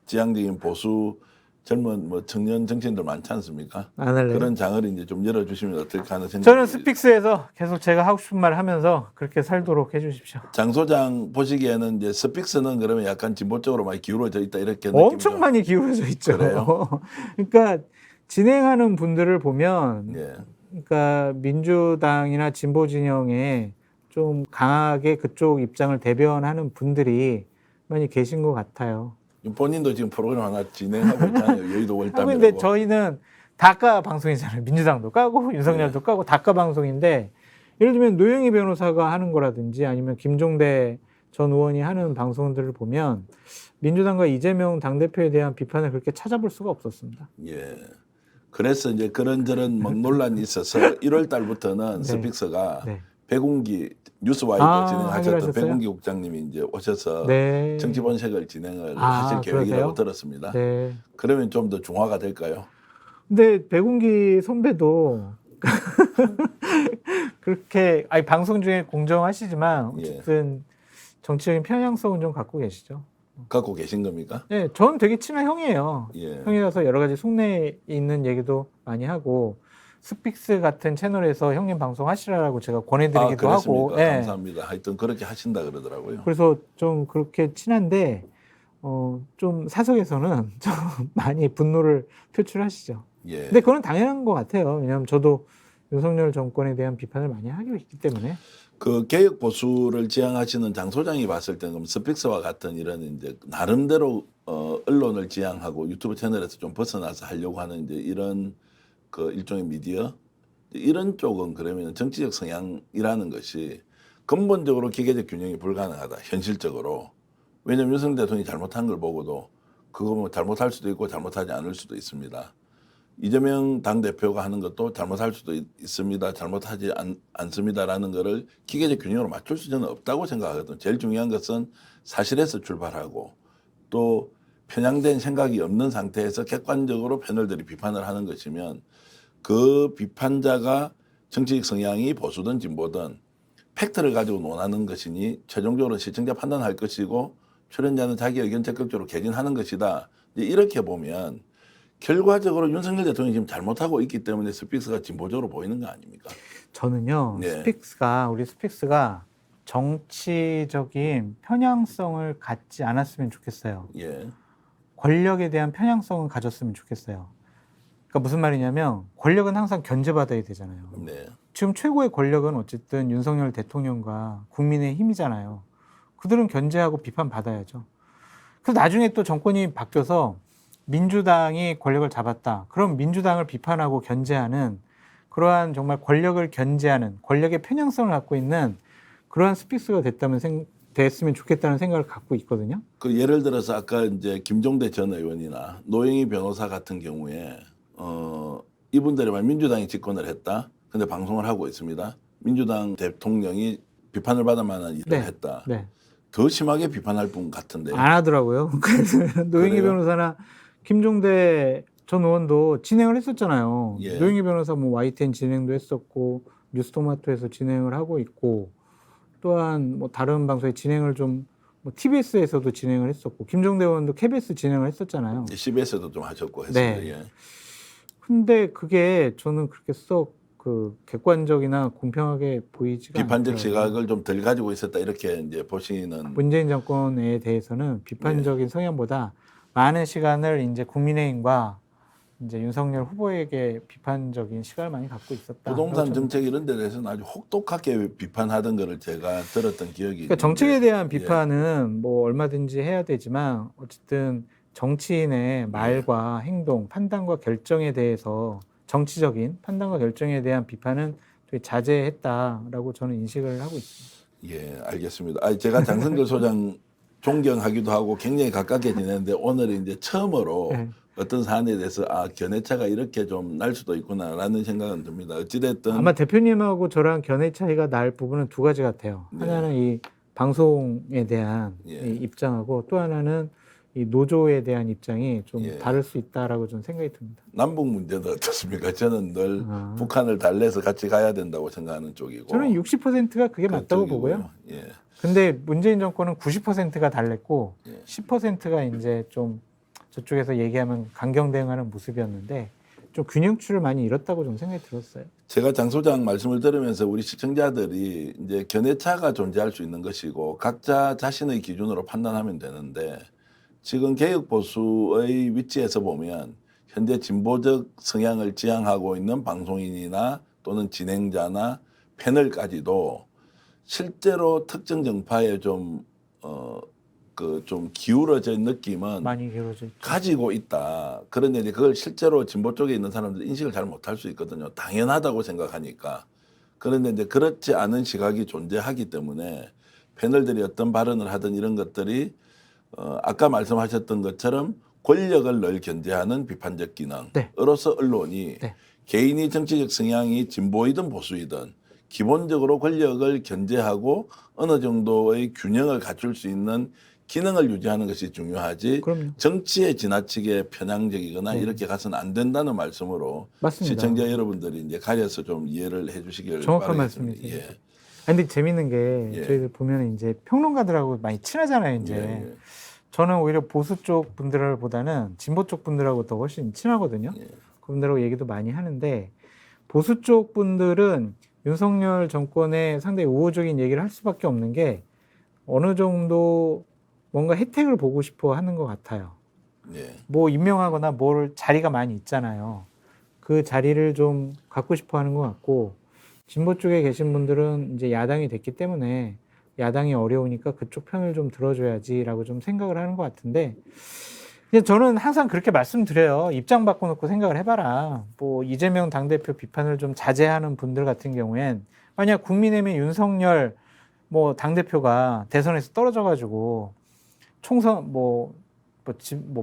지향적인 보수 젊은 뭐 청년 정치인들 많지 않습니까? 안 할래요? 그런 장을 이제 좀 열어주시면 어떨까 하는 생각이. 저는 스픽스에서 계속 제가 하고 싶은 말 하면서 그렇게 살도록 해주십시오. 장 소장 보시기에는 이제 스픽스는 그러면 약간 진보 쪽으로 많이 기울어져 있다 이렇게 엄청 느낌이죠? 많이 기울어져 있죠. 그래요? 그러니까 진행하는 분들을 보면 예. 그러니까 민주당이나 진보 진영에 좀 강하게 그쪽 입장을 대변하는 분들이 많이 계신 것 같아요. 본인도 지금 프로그램 하나 진행하고 있잖아요. 여의도 하고 월담이라고. 근데 저희는 다까 방송이잖아요. 민주당도 까고 윤석열도 까고 다까 방송인데 예를 들면 노영희 변호사가 하는 거라든지 아니면 김종대 전 의원이 하는 방송들을 보면 민주당과 이재명 당대표에 대한 비판을 그렇게 찾아볼 수가 없었습니다. 예. 그래서 이제 그런저런 막 논란이 있어서 1월 달부터는 네. 스픽스가 네. 백운기 뉴스와이드 진행하셨던 하셨어요? 백운기 국장님이 이제 오셔서 네. 정치본색을 진행을 아, 하실 계획이라고 그러세요? 들었습니다. 네. 그러면 좀 더 중화가 될까요? 근데 백운기 선배도 그렇게 방송 중에 공정하시지만 어쨌든 정치적인 편향성은 좀 갖고 계시죠. 갖고 계신 겁니까? 네, 저는 되게 친한 형이에요. 예. 형이라서 여러 가지 속내에 있는 얘기도 많이 하고 스픽스 같은 채널에서 형님 방송 하시라고 제가 권해드리기도 하고. 그렇습니까? 네. 감사합니다. 하여튼 그렇게 하신다 그러더라고요. 그래서 좀 그렇게 친한데 좀 사석에서는 좀 많이 분노를 표출하시죠. 예. 근데 그건 당연한 것 같아요. 왜냐하면 저도 윤석열 정권에 대한 비판을 많이 하고 있기 때문에. 그 개혁 보수를 지향하시는 장 소장이 봤을 때는 그럼 스픽스와 같은 이런 이제 나름대로 언론을 지향하고 유튜브 채널에서 좀 벗어나서 하려고 하는 이제 이런 그 일종의 미디어 이런 쪽은 그러면 정치적 성향이라는 것이 근본적으로 기계적 균형이 불가능하다 현실적으로. 왜냐하면 윤석열 대통령이 잘못한 걸 보고도 그거 뭐 잘못할 수도 있고 잘못하지 않을 수도 있습니다. 이재명 당대표가 하는 것도 잘못할 수도 있습니다. 잘못하지 않습니다라는 거를 기계적 균형으로 맞출 수는 없다고 생각하거든요. 제일 중요한 것은 사실에서 출발하고 또 편향된 생각이 없는 상태에서 객관적으로 패널들이 비판을 하는 것이면 그 비판자가 정치적 성향이 보수든 진보든 팩트를 가지고 논하는 것이니 최종적으로 시청자 판단할 것이고 출연자는 자기 의견 적극적으로 개진하는 것이다. 이제 이렇게 보면 결과적으로 윤석열 대통령이 지금 잘못하고 있기 때문에 스픽스가 진보적으로 보이는 거 아닙니까? 저는요, 네. 우리 스픽스가 정치적인 편향성을 갖지 않았으면 좋겠어요. 예. 권력에 대한 편향성은 가졌으면 좋겠어요. 그러니까 무슨 말이냐면 권력은 항상 견제받아야 되잖아요. 네. 지금 최고의 권력은 어쨌든 윤석열 대통령과 국민의 힘이잖아요. 그들은 견제하고 비판받아야죠. 그래서 나중에 또 정권이 바뀌어서 민주당이 권력을 잡았다. 그럼 민주당을 비판하고 견제하는 그러한 정말 권력을 견제하는 권력의 편향성을 갖고 있는 그러한 스픽스가 됐으면 좋겠다는 생각을 갖고 있거든요. 그 예를 들어서 아까 이제 김종대 전 의원이나 노영희 변호사 같은 경우에 이분들이 만 민주당이 집권을 했다. 근데 방송을 하고 있습니다. 민주당 대통령이 비판을 받을 만한 일을 네. 했다. 네. 더 심하게 비판할 분 같은데. 안 하더라고요. 그래서 노영희 그래요? 변호사나 김종대 전 의원도 진행을 했었잖아요. 예. 노영희 변호사 뭐 YTN 진행도 했었고 뉴스토마토에서 진행을 하고 있고 또한 뭐 다른 방송에 진행을 좀 뭐 TBS에서도 진행을 했었고 김종대 의원도 KBS 진행을 했었잖아요. CBS도 좀 하셨고 했습니다. 네. 예. 근데 그게 저는 그렇게 썩 그 객관적이나 공평하게 보이지가 비판적 않더라고요. 시각을 좀 덜 가지고 있었다 이렇게 이제 보시는. 문재인 정권에 대해서는 비판적인 성향보다 많은 시간을 이제 국민의힘과 이제 윤석열 후보에게 비판적인 시각을 많이 갖고 있었다. 부동산 정책 이런 데 대해서는 아주 혹독하게 비판하던 거를 제가 들었던 기억이 그러니까 정책에 있는데. 대한 예. 비판은 뭐 얼마든지 해야 되지만 어쨌든 정치인의 말과 행동, 판단과 결정에 대해서 정치적인 판단과 결정에 대한 비판은 되게 자제했다라고 저는 인식을 하고 있습니다. 예, 알겠습니다. 제가 장성철 소장 존경하기도 하고 굉장히 가깝게 지냈는데 오늘 이제 처음으로 네. 어떤 사안에 대해서 견해차가 이렇게 좀 날 수도 있구나라는 생각은 듭니다. 어찌됐든 아마 대표님하고 저랑 견해 차이가 날 부분은 두 가지 같아요. 네. 하나는 이 방송에 대한 예. 이 입장하고 또 하나는 이 노조에 대한 입장이 좀 예. 다를 수 있다라고 저는 생각이 듭니다. 남북 문제도 어떻습니까? 저는 늘 아. 북한을 달래서 같이 가야 된다고 생각하는 쪽이고. 저는 60%가 그게 맞다고 그쪽이고요. 보고요. 예. 근데 문재인 정권은 90%가 달랬고 예. 10%가 이제 좀 저쪽에서 얘기하면 강경 대응하는 모습이었는데 좀 균형추를 많이 잃었다고 좀 생각이 들었어요. 제가 장 소장 말씀을 들으면서 우리 시청자들이 이제 견해차가 존재할 수 있는 것이고 각자 자신의 기준으로 판단하면 되는데 지금 개혁 보수의 위치에서 보면 현재 진보적 성향을 지향하고 있는 방송인이나 또는 진행자나 패널까지도 실제로 특정 정파에 좀 기울어진 느낌은 많이 기울어져 있죠. 가지고 있다. 그런데 이제 그걸 실제로 진보 쪽에 있는 사람들 인식을 잘 못할 수 있거든요. 당연하다고 생각하니까. 그런데 이제 그렇지 않은 시각이 존재하기 때문에 패널들이 어떤 발언을 하든 이런 것들이 아까 말씀하셨던 것처럼 권력을 늘 견제하는 비판적 기능으로서 언론이 네. 개인이 정치적 성향이 진보이든 보수이든 기본적으로 권력을 견제하고 어느 정도의 균형을 갖출 수 있는 기능을 유지하는 것이 중요하지 그럼요. 정치에 지나치게 편향적이거나 네. 이렇게 가서는 안 된다는 말씀으로 맞습니다. 시청자 여러분들이 이제 가려서 좀 이해를 해주시길 정확한 바라겠습니다. 말씀이세요. 예. 근데 재밌는 게 예. 저희들 보면 이제 평론가들하고 많이 친하잖아요. 이제 예. 저는 오히려 보수 쪽 분들보다는 진보 쪽 분들하고 더 훨씬 친하거든요. 예. 그분들하고 얘기도 많이 하는데 보수 쪽 분들은 윤석열 정권에 상당히 우호적인 얘기를 할 수밖에 없는 게 어느 정도 뭔가 혜택을 보고 싶어 하는 것 같아요. 예. 뭐 임명하거나 뭘 자리가 많이 있잖아요. 그 자리를 좀 갖고 싶어 하는 것 같고 진보 쪽에 계신 분들은 이제 야당이 됐기 때문에 야당이 어려우니까 그쪽 편을 좀 들어줘야지라고 좀 생각을 하는 것 같은데 저는 항상 그렇게 말씀드려요. 입장 바꿔놓고 생각을 해봐라. 뭐 이재명 당대표 비판을 좀 자제하는 분들 같은 경우엔 만약 국민의힘의 윤석열 뭐 당대표가 대선에서 떨어져가지고 총선 뭐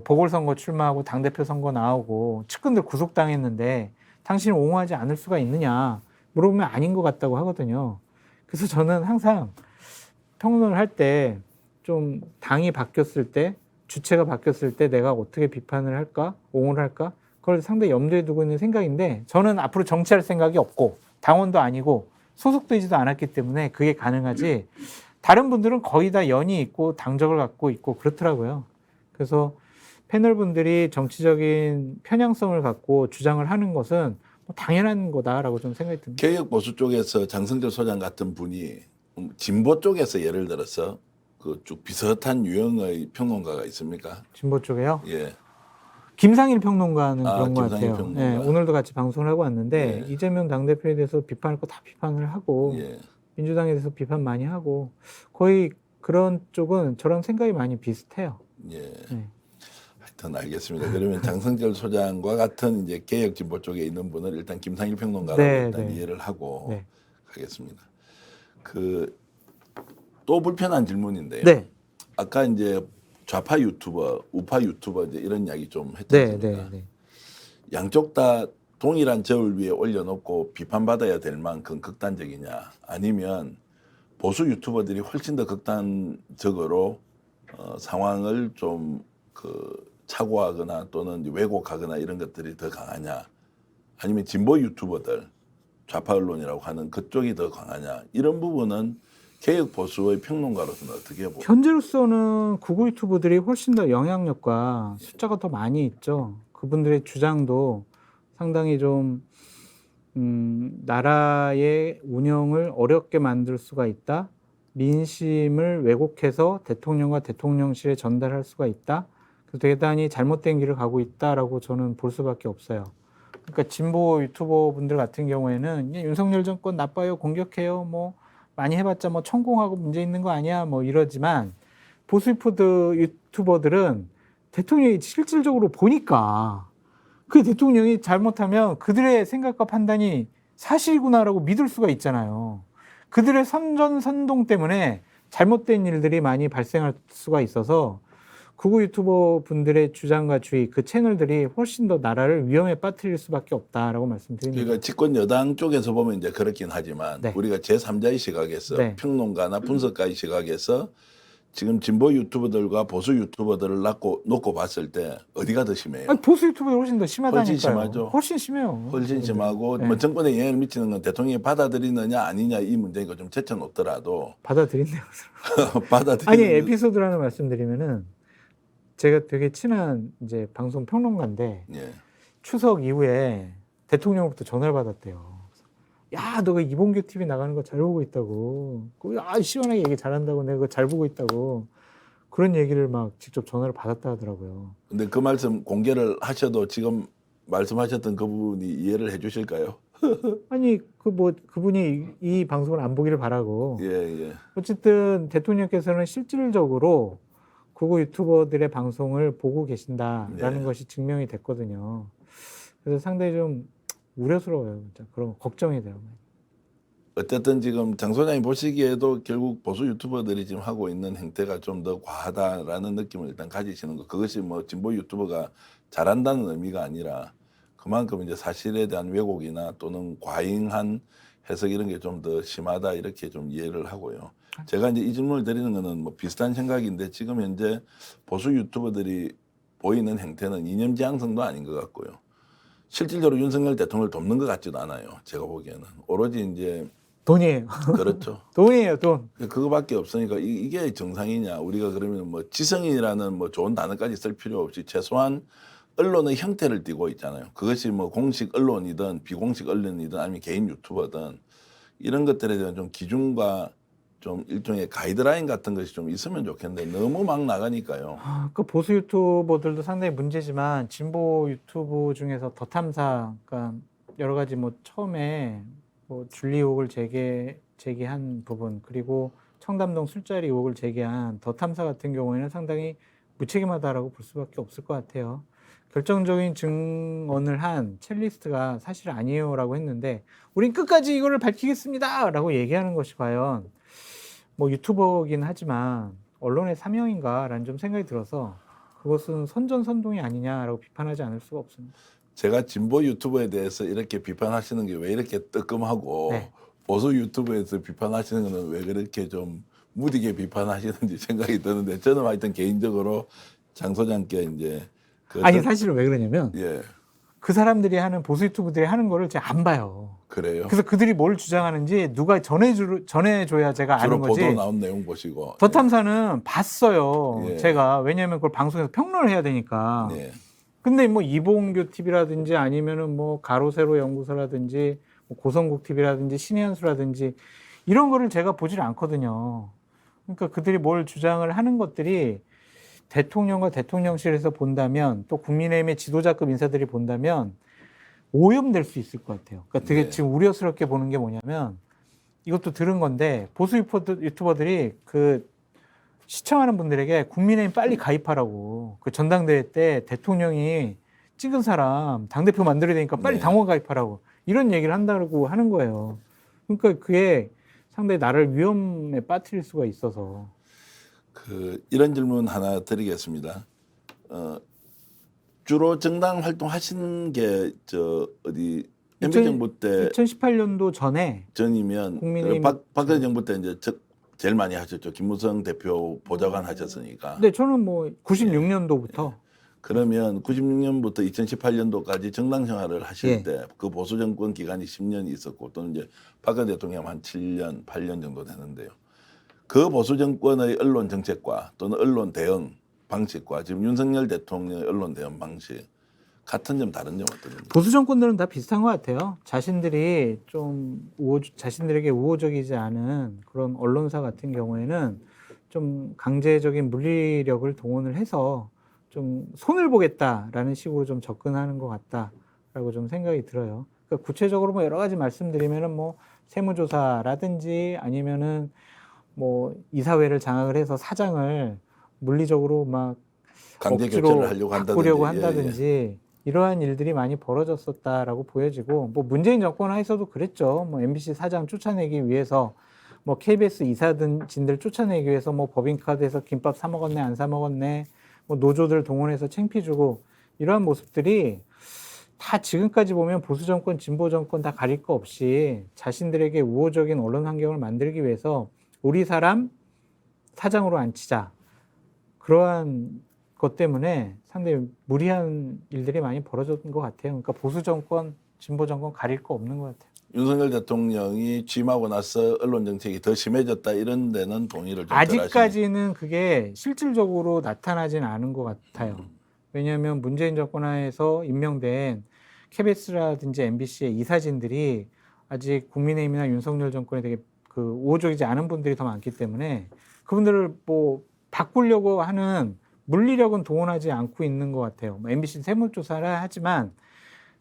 보궐선거 출마하고 당대표 선거 나오고 측근들 구속당했는데 당신을 옹호하지 않을 수가 있느냐 물어보면 아닌 것 같다고 하거든요. 그래서 저는 항상 평론을 할 때 좀 당이 바뀌었을 때 주체가 바뀌었을 때 내가 어떻게 비판을 할까 옹호를 할까 그걸 상당히 염두에 두고 있는 생각인데 저는 앞으로 정치할 생각이 없고 당원도 아니고 소속되지도 않았기 때문에 그게 가능하지. 다른 분들은 거의 다 연이 있고 당적을 갖고 있고 그렇더라고요. 그래서 패널 분들이 정치적인 편향성을 갖고 주장을 하는 것은 뭐 당연한 거다라고 좀 생각이 듭니다. 개혁 보수 쪽에서 장성철 소장 같은 분이 진보 쪽에서 예를 들어서 그 쭉 비슷한 유형의 평론가가 있습니까? 진보 쪽에요. 예. 김상일 평론가는 그런 것 김상일 같아요. 평론가. 예, 오늘도 같이 방송을 하고 왔는데 예. 이재명 당대표에 대해서 비판할 거 다 비판을 하고 예. 민주당에 대해서 비판 많이 하고 거의 그런 쪽은 저랑 생각이 많이 비슷해요. 예. 네. 하여튼 알겠습니다. 그러면 장성철 소장과 같은 이제 개혁 진보 쪽에 있는 분은 일단 김상일 평론가라고 네, 일단 네. 이해를 하고 네. 가겠습니다. 그 또 불편한 질문인데요. 네. 아까 이제 좌파 유튜버, 우파 유튜버 이제 이런 이야기 좀 했지 네, 않습니까? 네, 네. 양쪽 다 동일한 저울 위에 올려놓고 비판받아야 될 만큼 극단적이냐, 아니면 보수 유튜버들이 훨씬 더 극단적으로 상황을 좀 착오하거나 또는 왜곡하거나 이런 것들이 더 강하냐, 아니면 진보 유튜버들, 좌파 언론이라고 하는 그쪽이 더 강하냐, 이런 부분은 개혁 보수의 평론가로서는 어떻게 보고? 현재로서는 구구 유튜버들이 훨씬 더 영향력과 숫자가 더 많이 있죠. 그분들의 주장도 상당히 좀 나라의 운영을 어렵게 만들 수가 있다. 민심을 왜곡해서 대통령과 대통령실에 전달할 수가 있다. 그래서 대단히 잘못된 길을 가고 있다라고 저는 볼 수밖에 없어요. 그러니까 진보 유튜버 분들 같은 경우에는 윤석열 정권 나빠요, 공격해요, 뭐 많이 해봤자 뭐 천공하고 문제 있는 거 아니야, 뭐 이러지만 보수 유튜버들은 대통령이 실질적으로 보니까 그 대통령이 잘못하면 그들의 생각과 판단이 사실이구나라고 믿을 수가 있잖아요. 그들의 선전선동 때문에 잘못된 일들이 많이 발생할 수가 있어서 구구 유튜버 분들의 주장과 주의, 그 채널들이 훨씬 더 나라를 위험에 빠뜨릴 수밖에 없다라고 말씀드립니다. 그러니까 집권 여당 쪽에서 보면 이제 그렇긴 하지만 네. 우리가 제3자의 시각에서 네. 평론가나 분석가의 시각에서 지금 진보 유튜버들과 보수 유튜버들을 놓고 봤을 때 어디가 더 심해요? 아니, 보수 유튜버가 훨씬 더 심하다니까요. 훨씬 심하죠. 훨씬 심해요. 훨씬 심하고 네. 뭐 정권에 영향을 미치는 건 대통령이 받아들이느냐 아니냐 이 문제가 좀 제쳐놓더라도 받아들인대요. 받아들이는 아니, 에피소드를 하나 말씀드리면은 제가 되게 친한 이제 방송 평론가인데 예. 추석 이후에 대통령부터 전화를 받았대요. 야, 너가 이봉규 TV 나가는 거 잘 보고 있다고. 시원하게 얘기 잘한다고, 내가 그거 잘 보고 있다고. 그런 얘기를 막 직접 전화를 받았다 하더라고요. 근데 그 말씀 공개를 하셔도 지금 말씀하셨던 그분이 이해를 해주실까요? 아니, 그분이 이 방송을 안 보기를 바라고. 예, 예. 어쨌든 대통령께서는 실질적으로 구구 유튜버들의 방송을 보고 계신다라는 네. 것이 증명이 됐거든요. 그래서 상당히 좀 우려스러워요. 진짜. 그런 거 걱정이 돼요. 어쨌든 지금 장 소장이 보시기에도 결국 보수 유튜버들이 지금 하고 있는 행태가 좀 더 과하다라는 느낌을 일단 가지시는 거. 그것이 뭐 진보 유튜버가 잘한다는 의미가 아니라 그만큼 이제 사실에 대한 왜곡이나 또는 과잉한 해석 이런 게 좀 더 심하다 이렇게 좀 이해를 하고요. 제가 이제 이 질문을 드리는 거는 뭐 비슷한 생각인데 지금 현재 보수 유튜버들이 보이는 행태는 이념지향성도 아닌 것 같고요. 실질적으로 윤석열 대통령을 돕는 것 같지도 않아요. 제가 보기에는 오로지 이제 돈이에요. 그렇죠. 돈이에요, 돈. 그거밖에 없으니까 이게 정상이냐? 우리가 그러면 뭐 지성이라는 뭐 좋은 단어까지 쓸 필요 없이 최소한 언론의 형태를 띠고 있잖아요. 그것이 뭐 공식 언론이든 비공식 언론이든 아니면 개인 유튜버든 이런 것들에 대한 좀 기준과 좀 일종의 가이드라인 같은 것이 좀 있으면 좋겠는데 너무 막 나가니까요. 그 보수 유튜버들도 상당히 문제지만 진보 유튜브 중에서 더 탐사, 그러니까 여러 가지 뭐 처음에 뭐 줄리 의혹을 제기한 부분, 그리고 청담동 술자리 의혹을 제기한 더 탐사 같은 경우에는 상당히 무책임하다라고 볼 수밖에 없을 것 같아요. 결정적인 증언을 한 첼리스트가 사실 아니에요라고 했는데 우린 끝까지 이거를 밝히겠습니다라고 얘기하는 것이 과연 뭐 유튜버긴 하지만 언론의 사명인가라는 좀 생각이 들어서 그것은 선전선동이 아니냐라고 비판하지 않을 수가 없습니다. 제가 진보 유튜버에 대해서 이렇게 비판하시는 게 왜 이렇게 뜨끔하고 네. 보수 유튜버에서 비판하시는 거는 왜 그렇게 좀 무디게 비판하시는지 생각이 드는데 저는 하여튼 개인적으로 장 소장께 이제 아니 사실은 왜 그러냐면 예. 그 사람들이 하는 보수 유튜브들이 하는 거를 제가 안 봐요. 그래요. 그래서 그들이 뭘 주장하는지 누가 전해줘야 제가 주로 아는 거지. 보도 나온 내용 보시고. 더 탐사는 봤어요. 예. 제가 왜냐하면 그걸 방송에서 평론을 해야 되니까. 네. 근데 뭐 이봉규 TV라든지 아니면은 뭐 가로세로 연구소라든지 뭐 고성국 TV라든지 신의 한수라든지 이런 거를 제가 보질 않거든요. 그러니까 그들이 뭘 주장을 하는 것들이 대통령과 대통령실에서 본다면 또 국민의힘의 지도자급 인사들이 본다면 오염될 수 있을 것 같아요. 그러니까 되게 네. 지금 우려스럽게 보는 게 뭐냐면 이것도 들은 건데 보수 유튜버들이 그 시청하는 분들에게 국민의힘 빨리 가입하라고 그 전당대회 때 대통령이 찍은 사람 당대표 만들어야 되니까 빨리 네. 당원 가입하라고 이런 얘기를 한다고 하는 거예요. 그러니까 그게 상당히 나를 위험에 빠뜨릴 수가 있어서 이런 질문 하나 드리겠습니다. 주로 정당 활동하신 게 어디 MB 정부 때 2018년도 전에 전이면 국민의힘- 박근혜 정부 때 이제 제일 많이 하셨죠. 김무성 대표 보좌관 하셨으니까. 근데 저는 뭐 96년도부터 그러면 96년부터 2018년도까지 정당 생활을 하실 예. 때 그 보수 정권 기간이 10년이 있었고 또는 이제 박근혜 대통령 한 7년, 8년 정도 되는데요. 그 보수 정권의 언론 정책과 또는 언론 대응 방식과 지금 윤석열 대통령의 언론 대응 방식 같은 점 다른 점 어떤 점? 보수 정권들은 다 비슷한 것 같아요. 자신들이 좀 자신들에게 우호적이지 않은 그런 언론사 같은 경우에는 좀 강제적인 물리력을 동원을 해서 좀 손을 보겠다라는 식으로 좀 접근하는 것 같다라고 좀 생각이 들어요. 그러니까 구체적으로 뭐 여러 가지 말씀드리면은 뭐 세무조사라든지 아니면은 뭐 이사회를 장악을 해서 사장을 물리적으로 막 강제 억지로 교체를 하려고 바꾸려고 한다든지. 한다든지 이러한 일들이 많이 벌어졌었다라고 보여지고 뭐 문재인 정권 하에서도 그랬죠. 뭐 MBC 사장 쫓아내기 위해서 뭐 KBS 이사진들 쫓아내기 위해서 뭐 법인카드에서 김밥 사 먹었네 안 사 먹었네 뭐 노조들 동원해서 창피 주고 이러한 모습들이 다 지금까지 보면 보수 정권 진보 정권 다 가릴 거 없이 자신들에게 우호적인 언론 환경을 만들기 위해서 우리 사람 사장으로 앉히자 그러한 것 때문에 상당히 무리한 일들이 많이 벌어졌던 것 같아요. 그러니까 보수 정권, 진보 정권 가릴 거 없는 것 같아요. 윤석열 대통령이 취임하고 나서 언론 정책이 더 심해졌다 이런 데는 동의를 좀 덜하시네요. 아직까지는 그게 실질적으로 나타나진 않은 것 같아요. 왜냐하면 문재인 정권 하에서 임명된 KBS라든지 MBC의 이사진들이 아직 국민의힘이나 윤석열 정권에 되게 그 우호적이지 않은 분들이 더 많기 때문에 그분들을 뭐 바꾸려고 하는 물리력은 동원하지 않고 있는 것 같아요. 뭐 MBC 세무조사를 하지만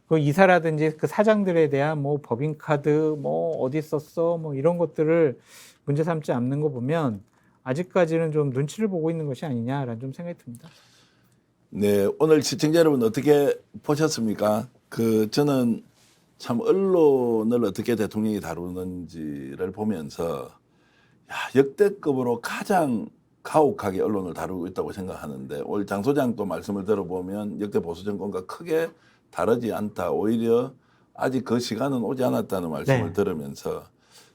그 이사라든지 그 사장들에 대한 뭐 법인카드 뭐 어디 썼어 뭐 이런 것들을 문제 삼지 않는 거 보면 아직까지는 좀 눈치를 보고 있는 것이 아니냐라는 좀 생각이 듭니다. 네, 오늘 시청자 여러분 어떻게 보셨습니까? 저는 참 언론을 어떻게 대통령이 다루는지를 보면서 역대급으로 가장 가혹하게 언론을 다루고 있다고 생각하는데 오늘 장 소장도 말씀을 들어보면 역대 보수 정권과 크게 다르지 않다. 오히려 아직 그 시간은 오지 않았다는 말씀을 네. 들으면서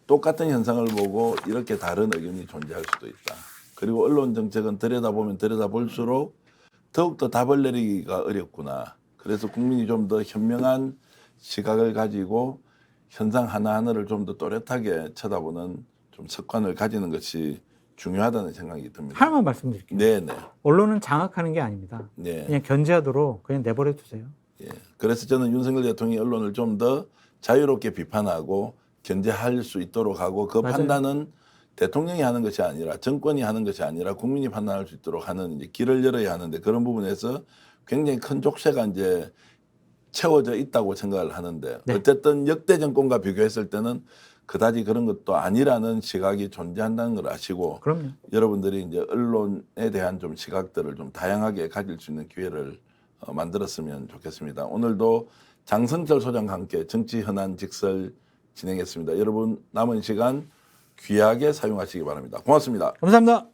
똑같은 현상을 보고 이렇게 다른 의견이 존재할 수도 있다. 그리고 언론 정책은 들여다보면 들여다볼수록 더욱더 답을 내리기가 어렵구나. 그래서 국민이 좀 더 현명한 시각을 가지고 현상 하나하나를 좀 더 또렷하게 쳐다보는 좀 습관을 가지는 것이 중요하다는 생각이 듭니다. 하나만 말씀드릴게요. 네네. 언론은 장악하는 게 아닙니다. 네. 그냥 견제하도록 그냥 내버려 두세요. 예. 그래서 저는 윤석열 대통령이 언론을 좀 더 자유롭게 비판하고 견제할 수 있도록 하고 그 맞아요. 판단은 대통령이 하는 것이 아니라 정권이 하는 것이 아니라 국민이 판단할 수 있도록 하는 이제 길을 열어야 하는데 그런 부분에서 굉장히 큰 족쇄가 이제 채워져 있다고 생각을 하는데 네. 어쨌든 역대 정권과 비교했을 때는 그다지 그런 것도 아니라는 시각이 존재한다는 걸 아시고 그럼요. 여러분들이 이제 언론에 대한 좀 시각들을 좀 다양하게 가질 수 있는 기회를 만들었으면 좋겠습니다. 오늘도 장성철 소장과 함께 정치 현안 직설 진행했습니다. 여러분 남은 시간 귀하게 사용하시기 바랍니다. 고맙습니다. 감사합니다.